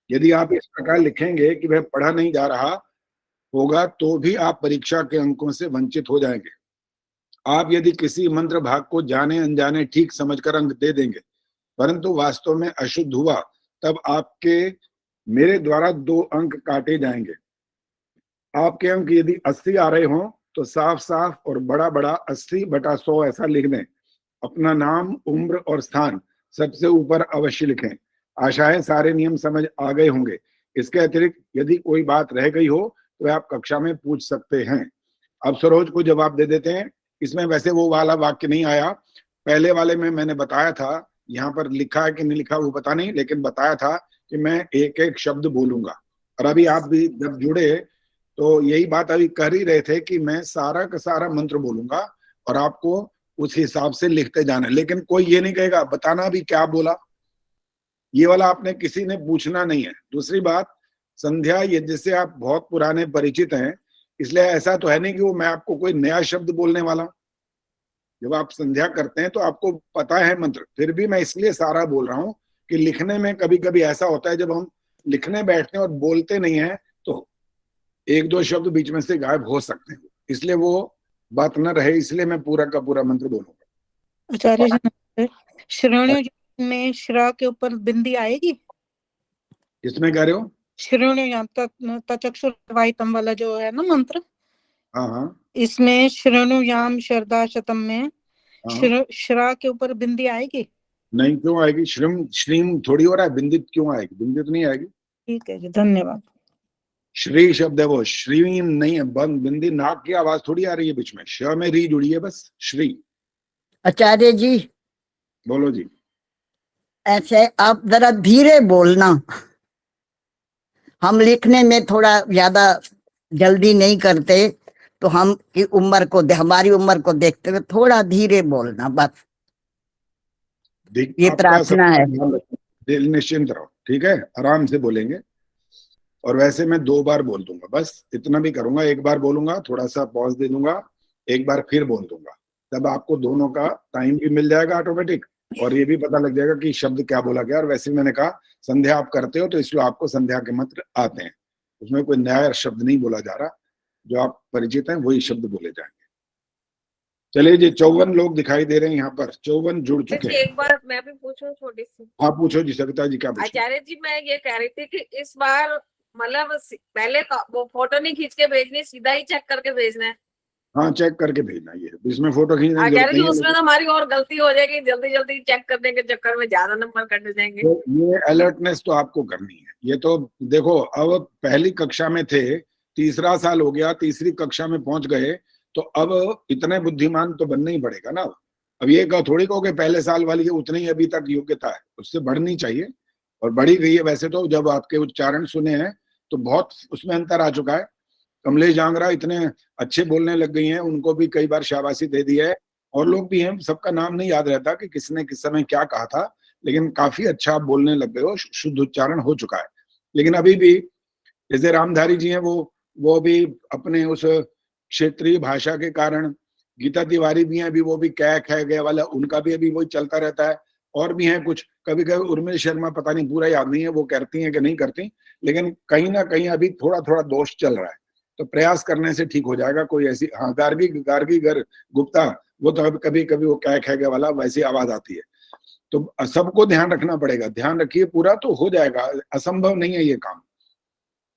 यदि आप इस प्रकार लिखेंगे कि वह पढ़ा नहीं जा रहा होगा तो भी आप परीक्षा के अंकों से वंचित हो जाएंगे। आप यदि किसी मंत्र भाग को जाने अनजाने ठीक समझकर अंक दे देंगे परंतु वास्तव में अशुद्ध हुआ तब आपके मेरे द्वारा 2 अंक काटे जाएंगे। आपके अंक यदि 80 आ रहे हों तो साफ साफ और बड़ा बड़ा 80/100 ऐसा लिख दें। अपना नाम, उम्र और स्थान सबसे ऊपर अवश्य लिखें। आशा है सारे नियम समझ आ गए होंगे। इसके अतिरिक्त यदि कोई बात रह गई हो तो आप कक्षा में पूछ सकते हैं। अब सरोज को जवाब दे देते हैं। इसमें वैसे वो वाला वाक्य नहीं आया, पहले वाले में मैंने बताया था, यहाँ पर लिखा है कि नहीं लिखा वो पता नहीं, लेकिन बताया था कि मैं एक एक शब्द बोलूंगा। और अभी आप भी जब जुड़े तो यही बात अभी कर ही रहे थे कि मैं सारा का सारा मंत्र बोलूंगा और आपको उस हिसाब से लिखते जाना। लेकिन कोई ये नहीं कहेगा बताना भी क्या बोला, ये वाला आपने किसी ने पूछना नहीं है। दूसरी बात, संध्या यज्ञ से आप बहुत पुराने परिचित हैं, इसलिए ऐसा तो है नहीं कि वो मैं आपको कोई नया शब्द बोलने वाला। जब आप संध्या करते हैं तो आपको पता है मंत्र, फिर भी मैं इसलिए सारा बोल रहा हूं कि लिखने में कभी कभी ऐसा होता है जब हम लिखने बैठते हैं और बोलते नहीं है तो 1-2 शब्द बीच में से गायब हो सकते हैं, इसलिए वो बात न रहे, इसलिए मैं पूरा का पूरा मंत्र बोलूंगा। आचार्य जी नमस्ते। श्रेणियों में श्रा के ऊपर बिंदी आएगी? किसमें कह रहे हो? श्रेणियां तचक्षुर्वाहितम वाला जो है ना मंत्र, हाँ हाँ, इसमें श्रेणुयाम शरदा शतम में हाँ। श्रा के ऊपर बिंदी आएगी? नहीं, क्यों आएगी? श्रीम श्रीम थोड़ी हो रहा है, बिंदित क्यों आएगी? बिंदित नहीं आएगी। ठीक है जी, धन्यवाद। श्री शब्द है वो, श्रीम नहीं है। बंद बिंदी, नाक की आवाज थोड़ी आ रही है बीच में, श में री जुड़ी है बस। श्री। आचार्य जी बोलो जी। ऐसे आप जरा धीरे बोलना, हम लिखने में थोड़ा ज्यादा जल्दी नहीं करते तो हम की उम्र को हमारी उम्र को देखते हुए थोड़ा धीरे बोलना, बस ये प्रार्थना है। दिल निश्चिंत रहो, ठीक है, आराम से बोलेंगे। और वैसे मैं 2 बार बोल दूंगा, बस इतना भी करूंगा। 1 बार बोलूंगा, थोड़ा सा पॉज दे दूंगा, 1 बार फिर बोल दूंगा, तब आपको दोनों का टाइम भी मिल जाएगा ऑटोमेटिक और ये भी पता लग जाएगा कि शब्द क्या बोला गया। और वैसे मैंने कहा संध्या आप करते हो तो इसलिए आपको संध्या के मंत्र आते हैं, उसमें कोई नया शब्द नहीं बोला जा रहा, जो आप परिचित हैं वही शब्द बोले जाएंगे। चलिए जी, 54 लोग दिखाई दे रहे हैं यहाँ पर, 54 जुड़ चुके हैं। एक बार मैं भी पूछूं छोटी सी? हाँ पूछो जी, सविता जी क्या पूछो? आचार्य जी मैं ये कह रही थी कि इस बार मतलब पहले वो फोटो नहीं खींच के भेजनी, सीधा ही चेक करके भेजना है। हाँ चेक करके भेजना, ये इसमें फोटो खींचने की जरूरत नहीं है। उसमें तो हमारी और गलती हो जाएगी, जल्दी जल्दी चेक करने के चक्कर में ज्यादा नंबर कट जाएंगे। तो ये अलर्टनेस तो आपको करनी है। ये तो देखो, अब पहली कक्षा में थे, तीसरा साल हो गया, तीसरी कक्षा में पहुंच गए, तो अब इतने बुद्धिमान तो बनना ही पड़ेगा ना। अब ये थोड़ी कहो कि पहले साल वाली उतनी ही अभी तक योग्यता है, उससे बढ़नी चाहिए और बढ़ी गई है। वैसे तो जब आपके उच्चारण सुने हैं तो बहुत उसमें अंतर आ चुका है। कमलेश जांगरा इतने अच्छे बोलने लग गई हैं, उनको भी कई बार शाबाशी दे दी है। और लोग भी हैं, सबका नाम नहीं याद रहता कि किसने किस समय क्या कहा था, लेकिन काफी अच्छा बोलने लग गए हो, शुद्ध उच्चारण हो चुका है। लेकिन अभी भी जैसे रामधारी जी हैं, वो भी अपने उस क्षेत्रीय भाषा के कारण, गीता तिवारी भी हैं अभी, वो भी कै ख गया वाला, उनका भी अभी वही चलता रहता है। और भी हैं कुछ, कभी कभी उर्मिल शर्मा, पता नहीं पूरा याद नहीं है वो करती हैं कि नहीं करती, लेकिन कहीं ना कहीं अभी थोड़ा थोड़ा दोष चल रहा है, तो प्रयास करने से ठीक हो जाएगा। कोई ऐसी, हाँ गार्गी गर गुप्ता, वो तो कभी कभी वो कै ख गया वाला वैसी आवाज आती है। तो सबको ध्यान रखना पड़ेगा, ध्यान रखिए पूरा, तो हो जाएगा। असंभव नहीं है ये काम,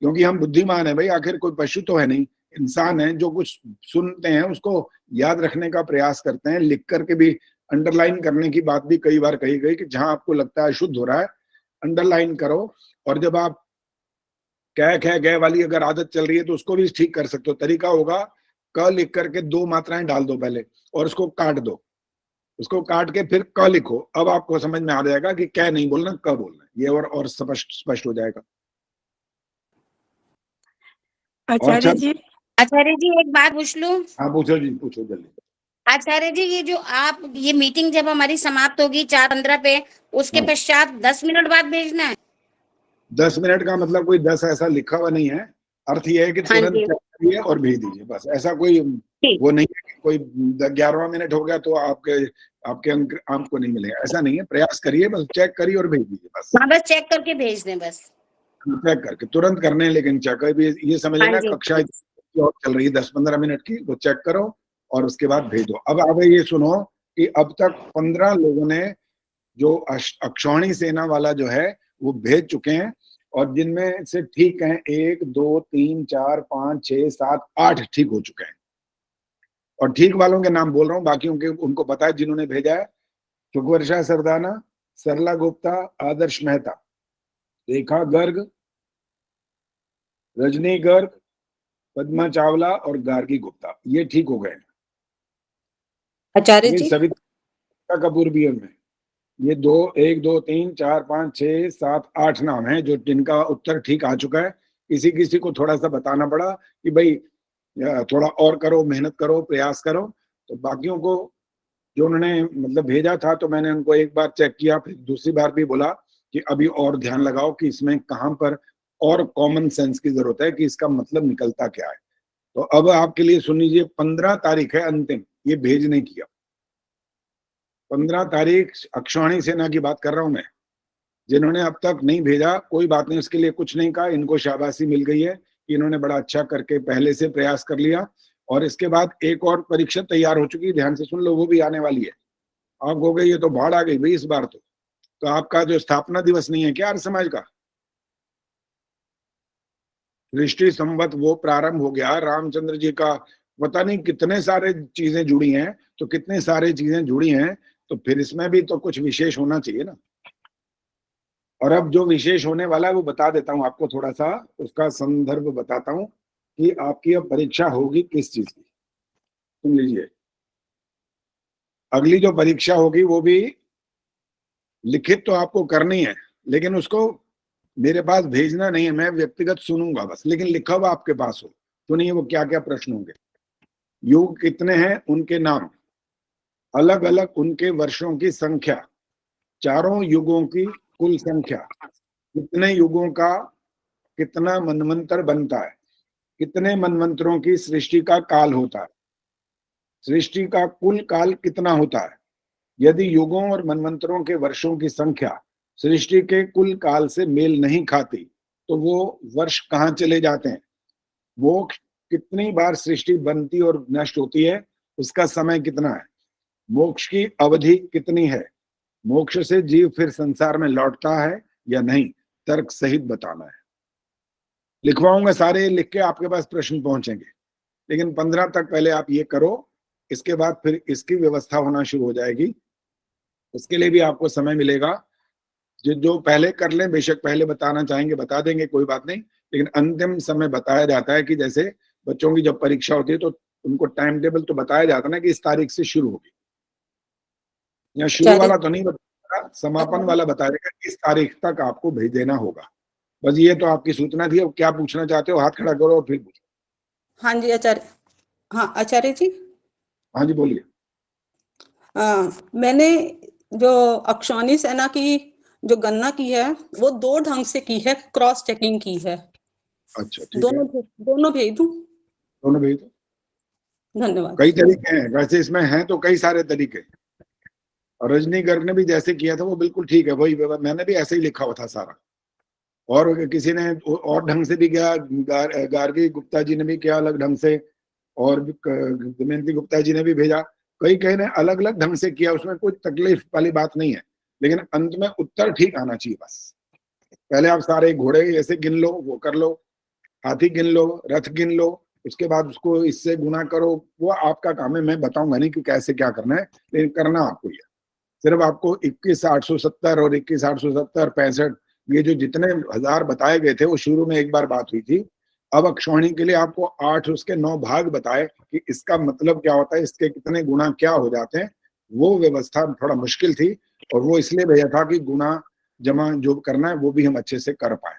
क्योंकि हम बुद्धिमान है भाई, आखिर कोई पशु तो है नहीं, इंसान है। जो कुछ सुनते हैं उसको याद रखने का प्रयास करते हैं, लिख करके भी। अंडरलाइन करने की बात भी कई बार कही गई कि जहां आपको लगता है शुद्ध हो रहा है अंडरलाइन करो। और जब आप कै ख गए वाली अगर आदत चल रही है तो उसको भी ठीक कर सकते हो। तरीका होगा, क लिख करके 2 मात्राएं डाल दो पहले और उसको काट दो, उसको काट के फिर क लिखो। अब आपको समझ में आ जाएगा कि कै नहीं बोलना, क बोलना, ये और स्पष्ट हो जाएगा। आचार्य जी एक बात पूछ लूं? हाँ पूछो जी, पूछो जल्दी। आचार्य जी, ये जो आप ये मीटिंग जब हमारी समाप्त होगी 4:15 पे, उसके पश्चात 10 मिनट बाद भेजना है? 10 मिनट का मतलब कोई 10 ऐसा लिखा हुआ नहीं है, अर्थ ये है कि तुरंत चेक करिए और भेज दीजिए, बस। ऐसा कोई वो नहीं है कि कोई 11वां मिनट हो गया तो आपके अंक आपको नहीं मिलेगा, ऐसा नहीं है। प्रयास करिए, बस चेक करिए और भेज दीजिए, बस। हाँ, बस चेक करके भेज दें बस। चेक करके तुरंत करने हैं, लेकिन चेक ये समझ लेना हाँ जी। कक्षा और चल रही है 10-15 मिनट की, वो चेक करो और उसके बाद भेजो। अब ये सुनो कि अब तक 15 लोगों ने जो अक्षौणी सेना वाला जो है वो भेज चुके हैं, और जिनमें से ठीक हैं 1 2 3 4 5 6 7 8 ठीक हो चुके हैं। और ठीक वालों के नाम बोल रहा हूँ, बाकी उनको पता है जिन्होंने भेजा है। सुखवर्षा सरदाना, सरला गुप्ता, आदर्श मेहता, रेखा गर्ग, रजनी गर्ग, पद्मा चावला और गार्गी गुप्ता, ये ठीक हो गए। आचार्य ये जी, सविता कपूर भी उनमें, ये 1 2 3 4 5 6 7 8 नाम हैं जो जिनका उत्तर ठीक आ चुका है। किसी किसी को थोड़ा सा बताना पड़ा कि भाई थोड़ा और करो, मेहनत करो, प्रयास करो। तो बाकियों को जो उन्होंने मतलब भेजा था, तो मैंने उनको एक बार चेक किया, फिर दूसरी बार भी बोला कि अभी और ध्यान लगाओ कि इसमें कहाँ पर और कॉमन सेंस की जरूरत है कि इसका मतलब निकलता क्या है। तो अब आपके लिए सुन लीजिए, 15 तारीख है अंतिम, ये भेजने की। 15 तारीख अक्षौणी सेना की बात कर रहा हूं मैं। जिन्होंने अब तक नहीं भेजा, कोई बात नहीं, उसके लिए कुछ नहीं कहा, इनको शाबाशी मिल गई है कि इन्होंने बड़ा अच्छा करके पहले से प्रयास कर लिया। और इसके बाद एक और परीक्षा तैयार हो चुकी है, ध्यान से सुन लो, वो भी आने वाली है। आप हो गई, ये तो बाढ़ आ गई भाई इस बार। तो आपका जो स्थापना दिवस नहीं है क्या आर्य समाज का, सृष्टि संवत वो प्रारंभ हो गया। रामचंद्र जी का पता नहीं कितने सारे चीजें जुड़ी हैं, तो कितने सारे चीजें जुड़ी हैं, तो फिर इसमें भी तो कुछ विशेष होना चाहिए ना। और अब जो विशेष होने वाला है वो बता देता हूं आपको, थोड़ा सा उसका संदर्भ बताता हूं कि आपकी अब परीक्षा होगी किस चीज की। सुन लीजिए, अगली जो परीक्षा होगी वो भी लिखित तो आपको करनी है, लेकिन उसको मेरे पास भेजना नहीं है, मैं व्यक्तिगत सुनूंगा बस, लेकिन लिखा हुआ आपके पास हो। सुनिए वो क्या क्या प्रश्न होंगे। युग कितने हैं, उनके नाम, अलग अलग उनके वर्षों की संख्या, चारों युगों की कुल संख्या, कितने युगों का कितना मनवंतर बनता है, कितने मनवंतरों की सृष्टि का काल होता है, सृष्टि का कुल काल कितना होता है, यदि युगों और मनवंतरों के वर्षों की संख्या सृष्टि के कुल काल से मेल नहीं खाती तो वो वर्ष कहाँ चले जाते हैं, वो कितनी बार सृष्टि बनती और नष्ट होती है, उसका समय कितना है, मोक्ष की अवधि कितनी है, मोक्ष से जीव फिर संसार में लौटता है या नहीं, तर्क सहित बताना है। लिखवाऊंगा सारे, लिख के आपके पास प्रश्न पहुंचेंगे, लेकिन 15 तक पहले आप ये करो, इसके बाद फिर इसकी व्यवस्था होना शुरू हो जाएगी। उसके लिए भी आपको समय मिलेगा। जो पहले कर लें, बेशक पहले बताना चाहेंगे बता देंगे, कोई बात नहीं, लेकिन अंतिम समय बताया जाता है कि जैसे बच्चों की जब परीक्षा होती है तो उनको टाइम टेबल तो बताया जाता है ना कि इस तारीख से शुरू होगी, या शुरू वाला तो नहीं बताया, समापन वाला बताएगा कि इस तारीख तक आपको भेज देना होगा। बस ये तो आपकी सूचना थी। अब क्या पूछना चाहते हो, हाथ खड़ा करो और फिर पूछो। हाँ जी आचार्य, हाँ आचार्य जी, हाँ जी बोलिए। मैंने जो अक्षौणी सेना की जो गणना की है वो 2 ढंग से की है, क्रॉस चेकिंग की है। अच्छा ठीक है, दोनों भेज दूं? दोनों भेज दो। धन्यवाद। कई तरीके हैं वैसे, इसमें हैं तो कई सारे तरीके। और रजनी गर्ग ने भी जैसे किया था वो बिल्कुल ठीक है, वही मैंने भी ऐसे ही लिखा हुआ था सारा। और किसी ने और ढंग से भी किया, गार्गी गुप्ता जी ने भी किया अलग ढंग से, और दमयंती गुप्ता जी ने भी भेजा। कई ने अलग अलग ढंग से किया, उसमें कोई तकलीफ वाली बात नहीं है, लेकिन अंत में उत्तर ठीक आना चाहिए बस। पहले आप सारे घोड़े ऐसे गिन लो, वो कर लो, हाथी गिन लो, रथ गिन लो, उसके बाद उसको इससे गुना करो, वो आपका काम है, मैं बताऊंगा नहीं कि कैसे क्या करना है, लेकिन करना आपको ये। सिर्फ आपको 21,870 और 21,870 65 ये जो जितने हजार बताए गए थे वो शुरू में एक बार बात हुई थी। अब अक्षौणी के लिए आपको 8 उसके 9 भाग बताए कि इसका मतलब क्या होता है, इसके कितने गुना क्या हो जाते हैं, वो व्यवस्था थोड़ा मुश्किल थी, और वो इसलिए भेजा था कि गुना जमा जो करना है वो भी हम अच्छे से कर पाए।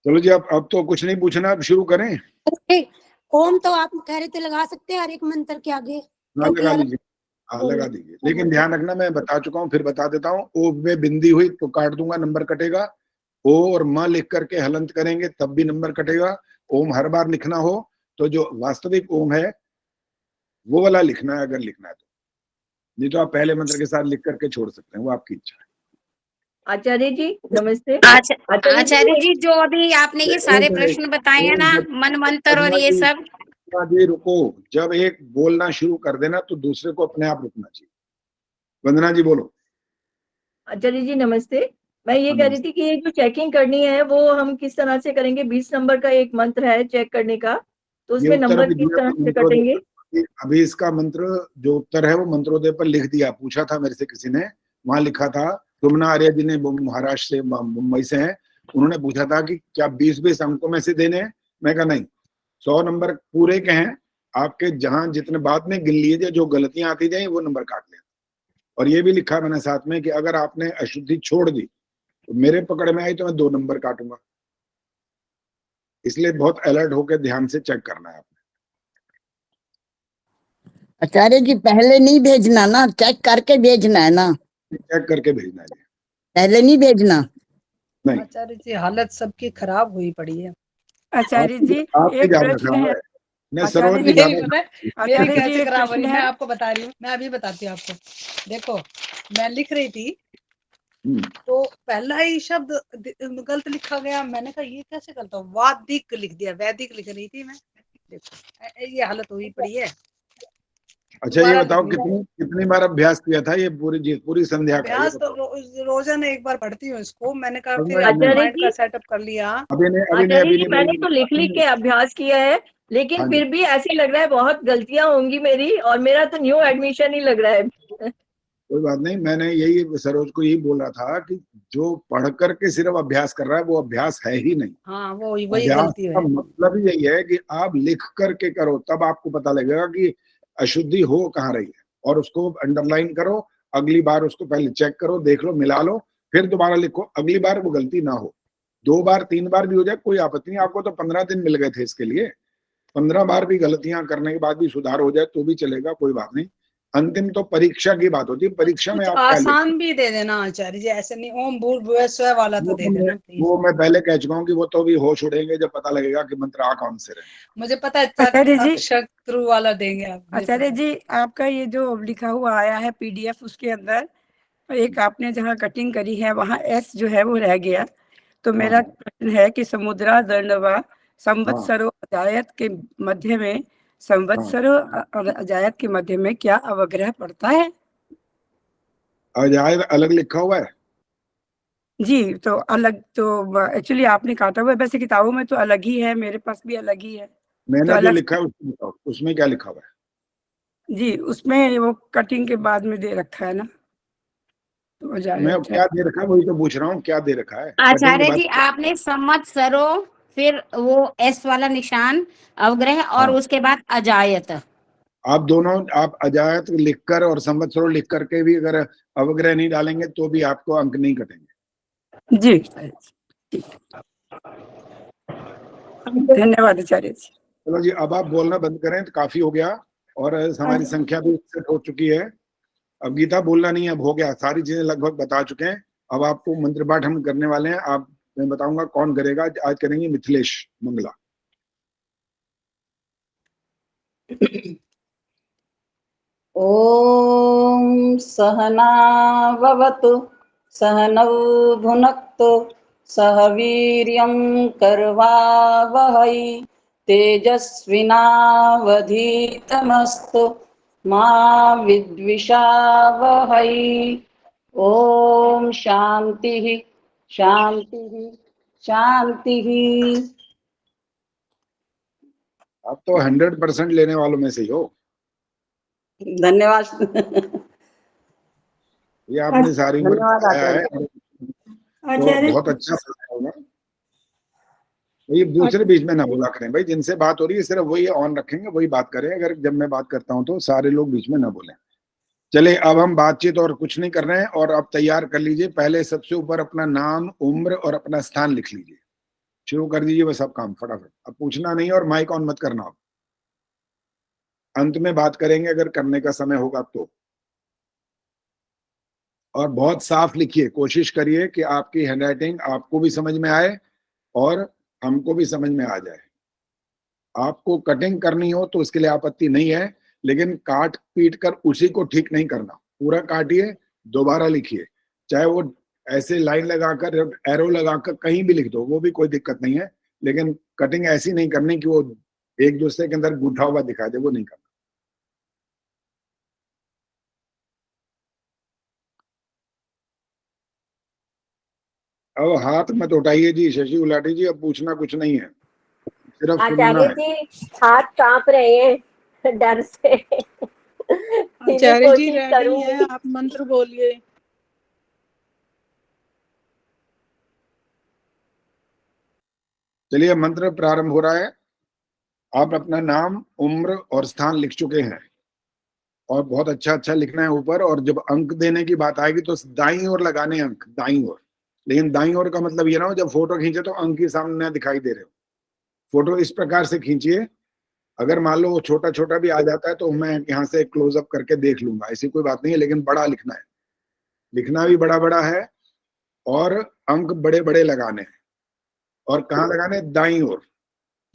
चलो जी, अब तो कुछ नहीं पूछना, अब शुरू करें। ओम तो आप कह रहे थे लगा सकते हैं हर एक मंत्र के आगे, हाँ लगा लीजिए, हाँ लगा दीजिए, लेकिन ध्यान रखना, मैं बता चुका हूँ फिर बता देता हूँ, ओ में बिंदी हुई तो काट दूंगा, नंबर कटेगा। ओ और म लिख करके हलंत करेंगे तब भी नंबर कटेगा। ओम हर बार लिखना हो तो जो वास्तविक ओम है वो वाला लिखना है, अगर लिखना है तो, नहीं तो आप पहले मंत्र के साथ लिख करके छोड़ सकते हैं, वो आपकी इच्छा है। आचार्य जी नमस्ते। आचार्य जी, जो अभी आपने ये सारे प्रश्न बताए हैं ना, मनवंतर और ये सब, जी रुको, जब एक बोलना शुरू कर देना तो दूसरे को अपने आप रुकना चाहिए। वंदना जी बोलो। आचार्य जी नमस्ते। मैं ये कह रही थी कि ये जो चेकिंग करनी है वो हम किस तरह से करेंगे? 20 नंबर का एक मंत्र है चेक करने का, तो ये उसमें उत्तर नंबर भी किस दिया तरह था से मंत्रोदय कटेंगे? पर। अभी इसका मंत्र जो उत्तर है वो मंत्रोदय पर लिख दिया, पूछा था मेरे से किसी ने, वहां लिखा था, तुमना आर्य जी ने महाराष्ट्र से, मुंबई से हैं, उन्होंने पूछा था कि क्या 20-20 अंकों में से देने हैं? मैं कहा नहीं, 100 नंबर पूरे के हैं, आपके जहां जितने बाद में गिन लीजिए, जो गलतियां आती जाए वो नंबर काट लें। और ये भी लिखा मैंने साथ में कि अगर आपने अशुद्धि छोड़ दी तो मेरे पकड़ में आई तो मैं 2 नंबर काटूंगा। इसलिए बहुत अलर्ट होकर ध्यान से चेक करना है आपने। आचार्य जी पहले नहीं भेजना ना, चेक करके भेजना है ना, चेक करके भेजना है, पहले नहीं भेजना। नहीं आचार्य जी हालत सबकी खराब हुई पड़ी है। आचार्य जी आपके एक ज्यादा प्रश्न खराब है। है, मैं आचार्य सरोज जी, जी मेरी ज्यादा। पता है मेरी आचार्य जी कैसे एक खराब हो प्रश्न रही, मैं है। आपको बता रही हूँ, मैं अभी बताती हूँ आपको। देखो मैं लिख रही थी हम्म, तो पहला ही शब्द गलत लिखा गया। मैंने कहा ये कैसे गलत हो, वादिक लिख दिया, वैदिक लिख रही थी मैं। देखो ये हालत हुई पड़ी है। अच्छा ये दोबारा बताओ लिखनी है। कितनी कितनी बार अभ्यास किया था ये पूरी संध्या का, ये अभ्यास तो बताओ। रोजाना एक बार पढ़ती हूँ इसको। मैंने कहा फिर नहीं, अपने आचार्य माइंड जी, का सेटअप कर लिया। आचार्य जी मैंने तो लिख बोली। लिख के अभ्यास किया है, लेकिन हाँ जी, फिर भी ऐसे लग रहा है बहुत गलतियां होंगी मेरी, और मेरा तो न्यू एडमिशन ही लग रहा है। कोई बात नहीं, मैंने यही सरोज को यही बोला था कि जो पढ़ करके सिर्फ अभ्यास कर रहा है वो अभ्यास है ही नहीं। हाँ वही अभ्यास गलती का है। मतलब ही यही है कि आप लिख करके करो, तब आपको पता लगेगा कि अशुद्धि हो कहाँ रही है, और उसको अंडरलाइन करो। अगली बार उसको पहले चेक करो, देख लो, मिला लो, फिर दोबारा लिखो, अगली बार वो गलती ना हो। 2 बार 3 बार भी हो जाए कोई आपत्ति नहीं, आपको तो 15 दिन मिल गए थे इसके लिए। 15 बार भी गलतियां करने के बाद भी सुधार हो जाए तो भी चलेगा, कोई बात नहीं। अंतिम तो परीक्षा की बात होती है, परीक्षा में कुछ आप क्या लिखें आसान भी दे देना आचार्य जी, ऐसे नहीं ओम भूर्भुवः स्वः वाला तो दे देना प्लीज। वो मैं पहले कह चुका हूँ कि वो तो भी होश उड़ेंगे जब पता लगेगा कि मंत्र आ कौन से रहे। मुझे पता है आचार्य जी, शत्रु वाला देंगे आप, मुझे आचार्य पता है। जी आपका ये जो लिखा हुआ आया है पीडीएफ, उसके अंदर एक आपने जहाँ कटिंग करी है वहाँ एस जो है वो रह गया। तो मेरा हाँ प्रश्न है कि समुद्रा दंडवा हाँ संवत्सरो अजायत के मध्य में, हाँ, संवत्सरो और अजायत के मध्य में क्या अवग्रह पड़ता है? अजायद अलग लिखा हुआ है। जी, तो अलग तो एक्चुअली आपने काटा हुआ है, वैसे किताबों में तो अलग ही है, मेरे पास भी अलग ही है। तो मैंने जो अलग लिखा है उसको बताओ, उसमें क्या लिखा हुआ है। जी, उसमें वो कटिंग के बाद में दे रखा है ना, तो मैं अजायत है। क्या दे रखा है वही तो पूछ रहा हूँ, क्या दे रखा है कटिंग के आचार्य बाद। जी आपने संवत्सरो, फिर वो एस वाला निशान, अवग्रह, और हाँ, उसके बाद अजायत। आप दोनों, आप अजायत लिखकर और संवत्सरो लिख करके भी अगर अवग्रह नहीं डालेंगे तो भी आपको अंक नहीं कटेंगे। जी ठीक। धन्यवाद आचार्य जी। चलो जी, अब आप बोलना बंद करें तो काफी हो गया, और हमारी संख्या भी सेट हो चुकी है। अब गीता बोलना नहीं, अब हो गया, सारी चीजें लगभग बता चुके हैं। अब आपको मंत्र पाठ हम करने वाले हैं। आप, मैं बताऊंगा कौन करेगा। आज करेंगे मिथिलेश मंगला। ॐ सहनाववतु सहनौ भुनक्तु सह वीर्यं करवावहै तेजस्विनावधीतमस्तु मा विद्विषावहै। ॐ शान्तिः शान्तिः शान्तिः। आप तो 100% लेने वालों में से ही हो। धन्यवाद। ये आपने सारी उम्र धन्यवाद बताया है, आचार्य। तो बहुत अच्छा होगा। ये दूसरे बीच में ना बोला करें भाई, जिनसे बात हो रही है सिर्फ वही ऑन रखेंगे, वही बात करें। अगर जब मैं बात करता हूं तो सारे लोग बीच में ना बोलें। चले, अब हम बातचीत और कुछ नहीं कर रहे हैं, और अब तैयार कर लीजिए। पहले सबसे ऊपर अपना नाम, उम्र और अपना स्थान लिख लीजिए। शुरू कर दीजिए बस सब काम फटाफट। अब पूछना नहीं और माइक ऑन मत करना। अब अंत में बात करेंगे अगर करने का समय होगा तो। और बहुत साफ लिखिए, कोशिश करिए कि आपकी हैंडराइटिंग आपको भी समझ में आए और हमको भी समझ में आ जाए। आपको कटिंग करनी हो तो इसके लिए आपत्ति नहीं है, लेकिन काट पीट कर उसी को ठीक नहीं करना। पूरा काटिए, दोबारा लिखिए, चाहे वो ऐसे लाइन लगाकर एरो लगाकर कहीं भी लिख दो, वो भी कोई दिक्कत नहीं है, लेकिन कटिंग ऐसी नहीं करनी कि वो एक दूसरे के अंदर गूंथा हुआ दिखाई दे, वो नहीं करना। अब हाथ मत उठाइए जी शशि गुलाटी जी, अब पूछना कुछ नहीं है, सिर्फ सुनना आचार्य है। जी हाथ कांप रहे हैं डर से। फिर भी आचार्य जी कोशिश रेडी करूंगी। हैं, आप मंत्र बोलिए। चलिए मंत्र प्रारंभ हो रहा है। आप अपना नाम, उम्र और स्थान लिख चुके हैं, और बहुत अच्छा अच्छा लिखना है ऊपर। और जब अंक देने की बात आएगी तो दाईं ओर लगाने अंक, दाईं ओर। लेकिन दाईं ओर का मतलब ये ना हो जब फोटो खींचे तो अंक ही सामने दिखाई दे रहे हो। फोटो इस प्रकार से खींचिए, अगर मान लो वो छोटा छोटा भी आ जाता है तो मैं यहाँ से क्लोजअप करके देख लूंगा, ऐसी कोई बात नहीं है, लेकिन बड़ा लिखना है, लिखना भी बड़ा बड़ा है, और अंक बड़े बड़े लगाने हैं। और कहाँ लगाने? दाईं ओर,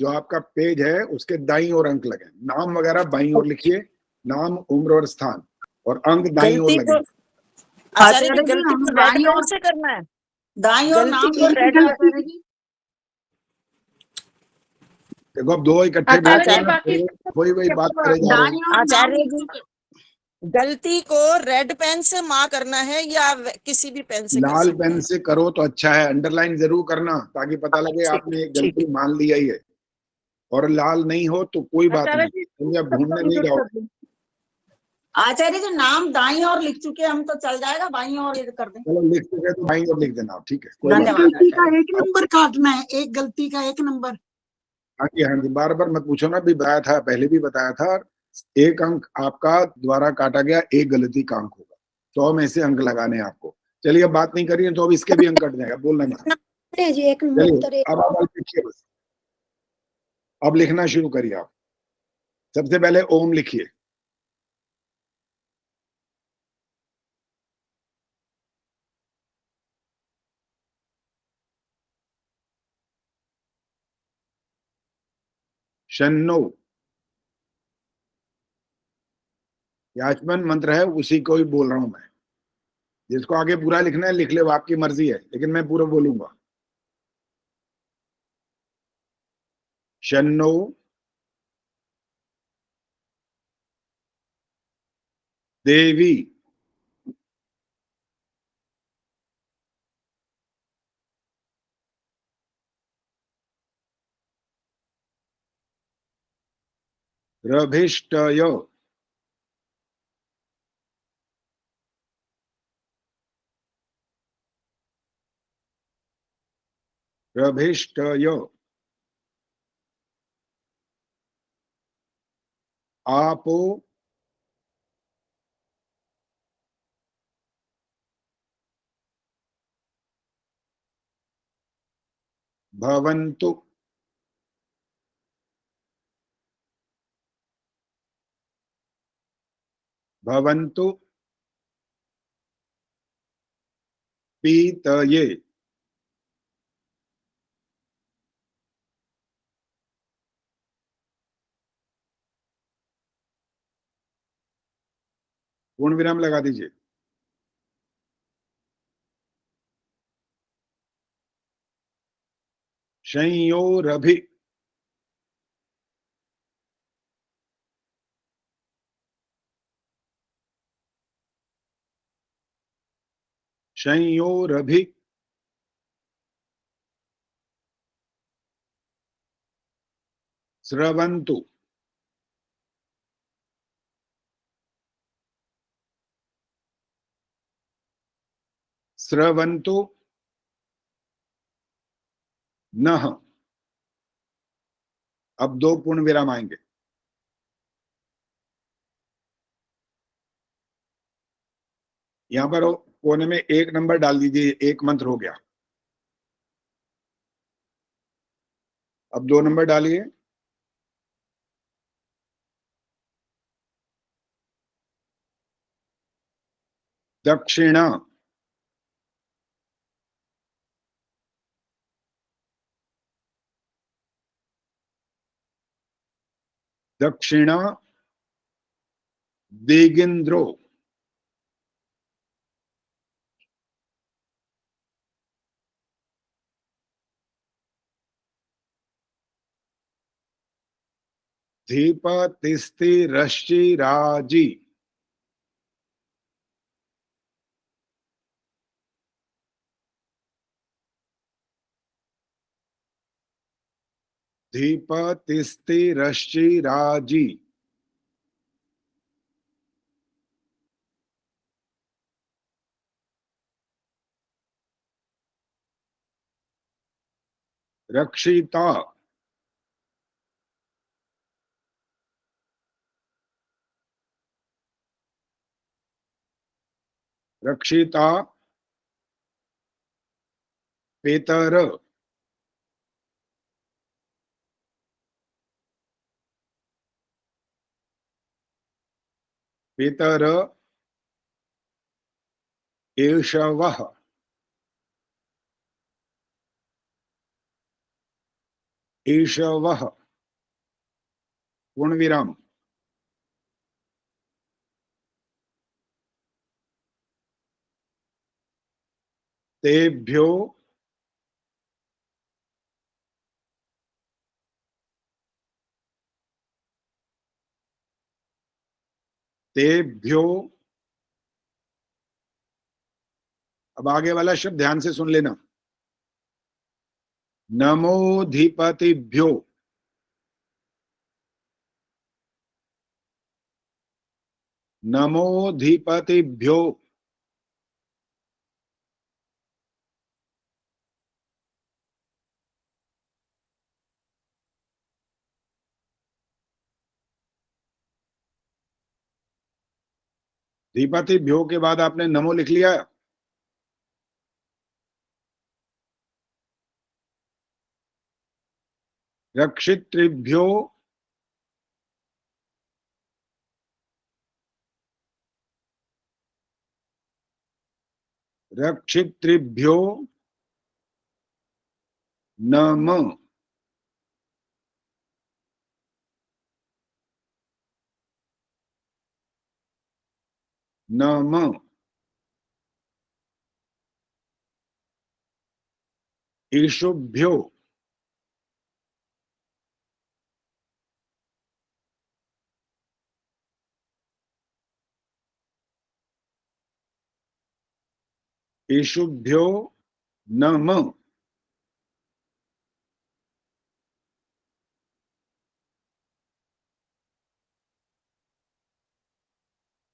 जो आपका पेज है उसके दाईं ओर अंक लगे। नाम वगैरह बाईं ओर लिखिए, नाम, उम्र और स्थान, और अंक दाईं ओर लगे। आचार्य जी गलती को दाईं ओर से करना है, दाईं ओर नाम देखो अब दो इकट्ठे वही वही बात करे जा रहे हैं। आचार्य जी गलती को रेड पेन से माँ करना है या किसी भी पेन से? लाल पेन से करो तो अच्छा है, अंडरलाइन जरूर करना ताकि पता लगे आपने एक गलती मान लिया ही है। और लाल नहीं हो तो कोई बात नहीं, जब ढूंढने नहीं जाओगे। आचार्य जी नाम दाईं ओर लिख चुके हम, तो चल जाएगा, बाईं ओर कर दें? चलो लिख चुके तो बाईं ओर लिख देना, ठीक है, कोई बात नहीं। गलती का एक नंबर काटना है, एक गलती का एक नंबर। हाँ जी हाँ जी, बार बार मत पूछो ना, भी बताया था, पहले भी बताया था, एक अंक आपका द्वारा काटा गया, एक गलती का अंक होगा, 100 में से अंक लगाने हैं आपको। चलिए अब बात नहीं करिए तो अब इसके भी अंक कट जाएगा, बोलना मत। जी एक नंबर चलिए उत्तर अब आप लिखिए, बस अब लिखना शुरू करिए आप। सबसे पहले ओम लिखिए। शन्नो, याचमन मंत्र है, उसी को ही बोल रहा हूं मैं। जिसको आगे पूरा लिखना है लिख ले, वो आपकी मर्जी है, लेकिन मैं पूरा बोलूंगा। शन्नो देवी रभिष्टय रभिष्टय आपो भवन्तु भवन्तु पीतये पूर्ण विराम लगा दीजिए। संयोरभि संयोरभि स्रवन्तु स्रवन्तु नः। अब 2 पूर्ण विराम आएंगे। यहां पर कोने में 1 नंबर डाल दीजिए, 1 मंत्र हो गया। अब 2 नंबर डालिए। दक्षिणा दक्षिणा देगिंद्रो धीप तिस्ति रश्चि राजी। धीप तिस्ति रश्चि राजी। रक्षिता। रक्षिता पेतर। पेतर एषवः। एषवः पूर्ण विराम। तेभ्यो तेभ्यो। अब आगे वाला शब्द ध्यान से सुन लेना। नमोधिपतिभ्यो। नमोधिपतिभ्यो। धीपतिभ्यो के बाद आपने नमो लिख लिया। रक्षितृभ्यो। रक्षितृभ्यो नम। नम। ईशुभ्यो। ईशुभ्यो नम।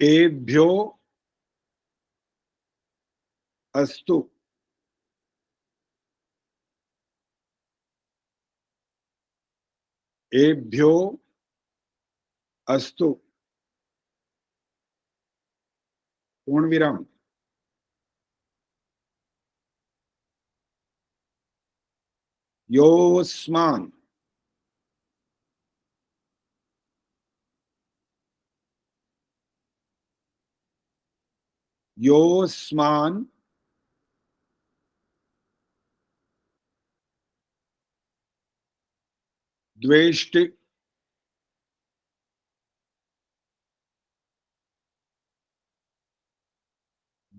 एभ्यो अस्तु। एभ्यो अस्तु पूर्ण विराम। योस्मान। योस्मान द्वेष्टि।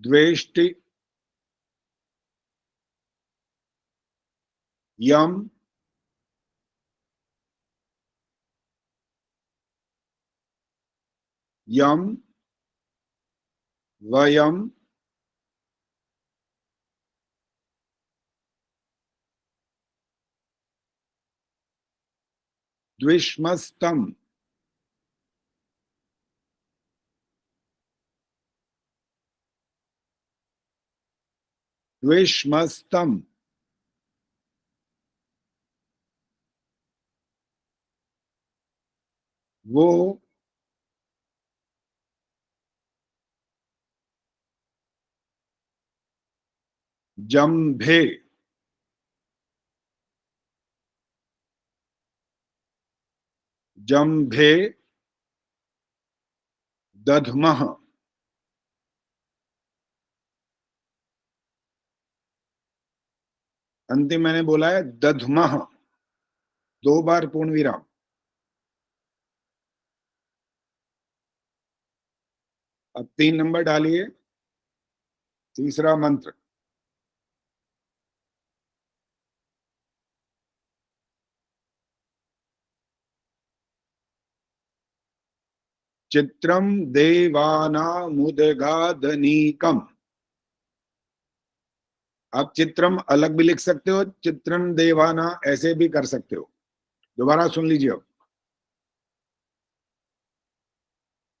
द्वेष्टि यम। यम वयम। द्विष्मस्तम। द्विष्मस्तम वो। जंभे। जंभे दध्मः। अंतिम मैंने बोला है दध्मः, 2 बार पूर्ण विराम। अब 3 नंबर डालिए, तीसरा मंत्र। चित्रम देवानामुदगादनीकम। आप चित्रम अलग भी लिख सकते हो, चित्रम देवाना ऐसे भी कर सकते हो। दोबारा सुन लीजिए अब।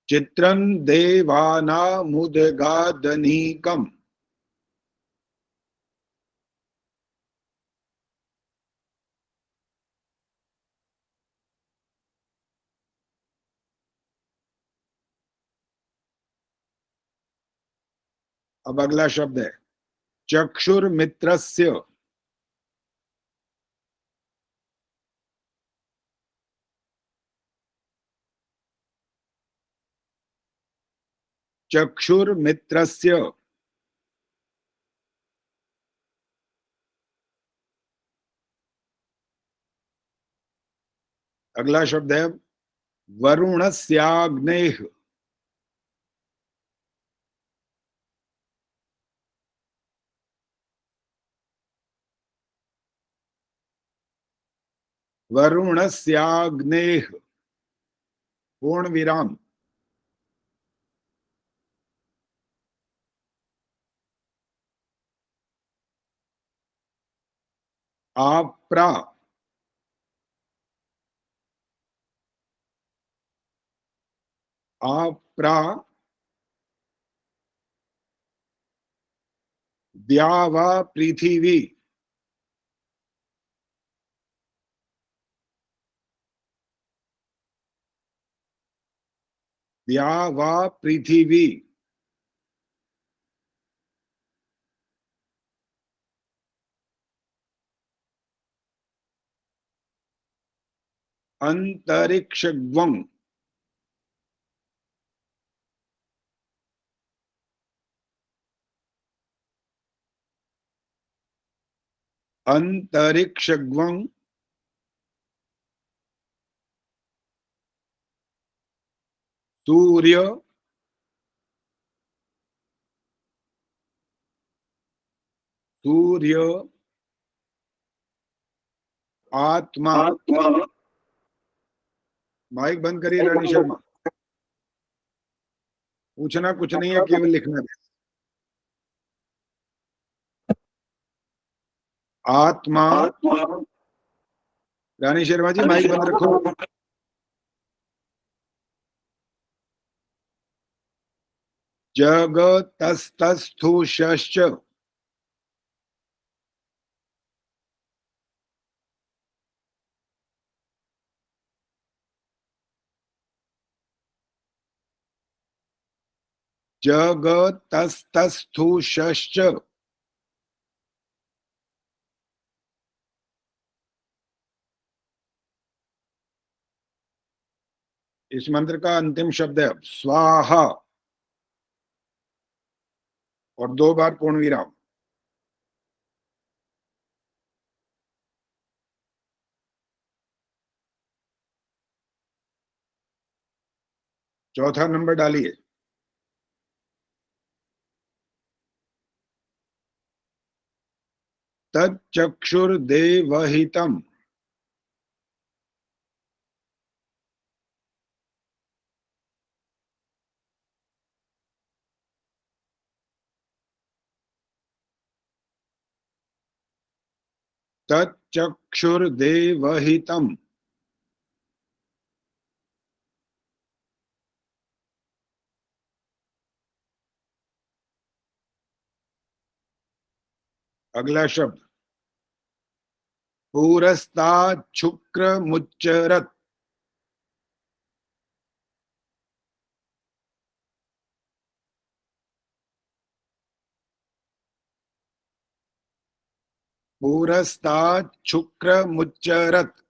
चित्रम देवानामुदगादनीकम। अब अगला शब्द है चक्षुर्मित्रस्य। चक्षुर्मित्रस्य। अगला शब्द है वरुणस्याग्नेः। वरुणस्याग्नेः पूर्ण विराम। आप्रा। आप्रा द्यावा पृथिवी। द्यावा पृथिवी। अंतरिक्षग्वं। अंतरिक्षग्वं। सूर्य। सूर्य। आत्मा। माइक बंद करिए रानी शर्मा। पूछना कुछ नहीं है, केवल लिखना है। आत्मा। रानी शर्मा जी माइक बंद रखो। जगतस्तस्थुश्च। जगतस्तस्थुश्च। इस मंत्र का अंतिम शब्द है स्वाहा और 2 बार पूर्ण विराम। चौथा नंबर डालिए। तच्चक्षुर्देवहितम्। तच्चक्षुर्देवहितम्। अगला शब्द पुरस्तात् शुक्रमुच्चरत्। पुरस्तात् शुक्रमुच्चरत्।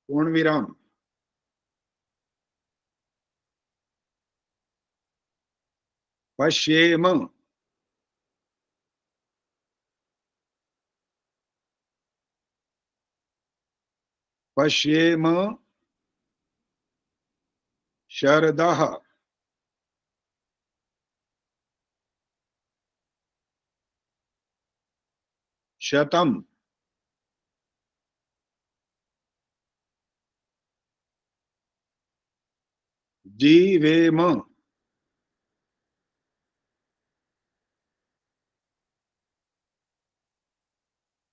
पूर्ण विराम। पश्येम। पश्येम शरदः। शतम्। जीवेम,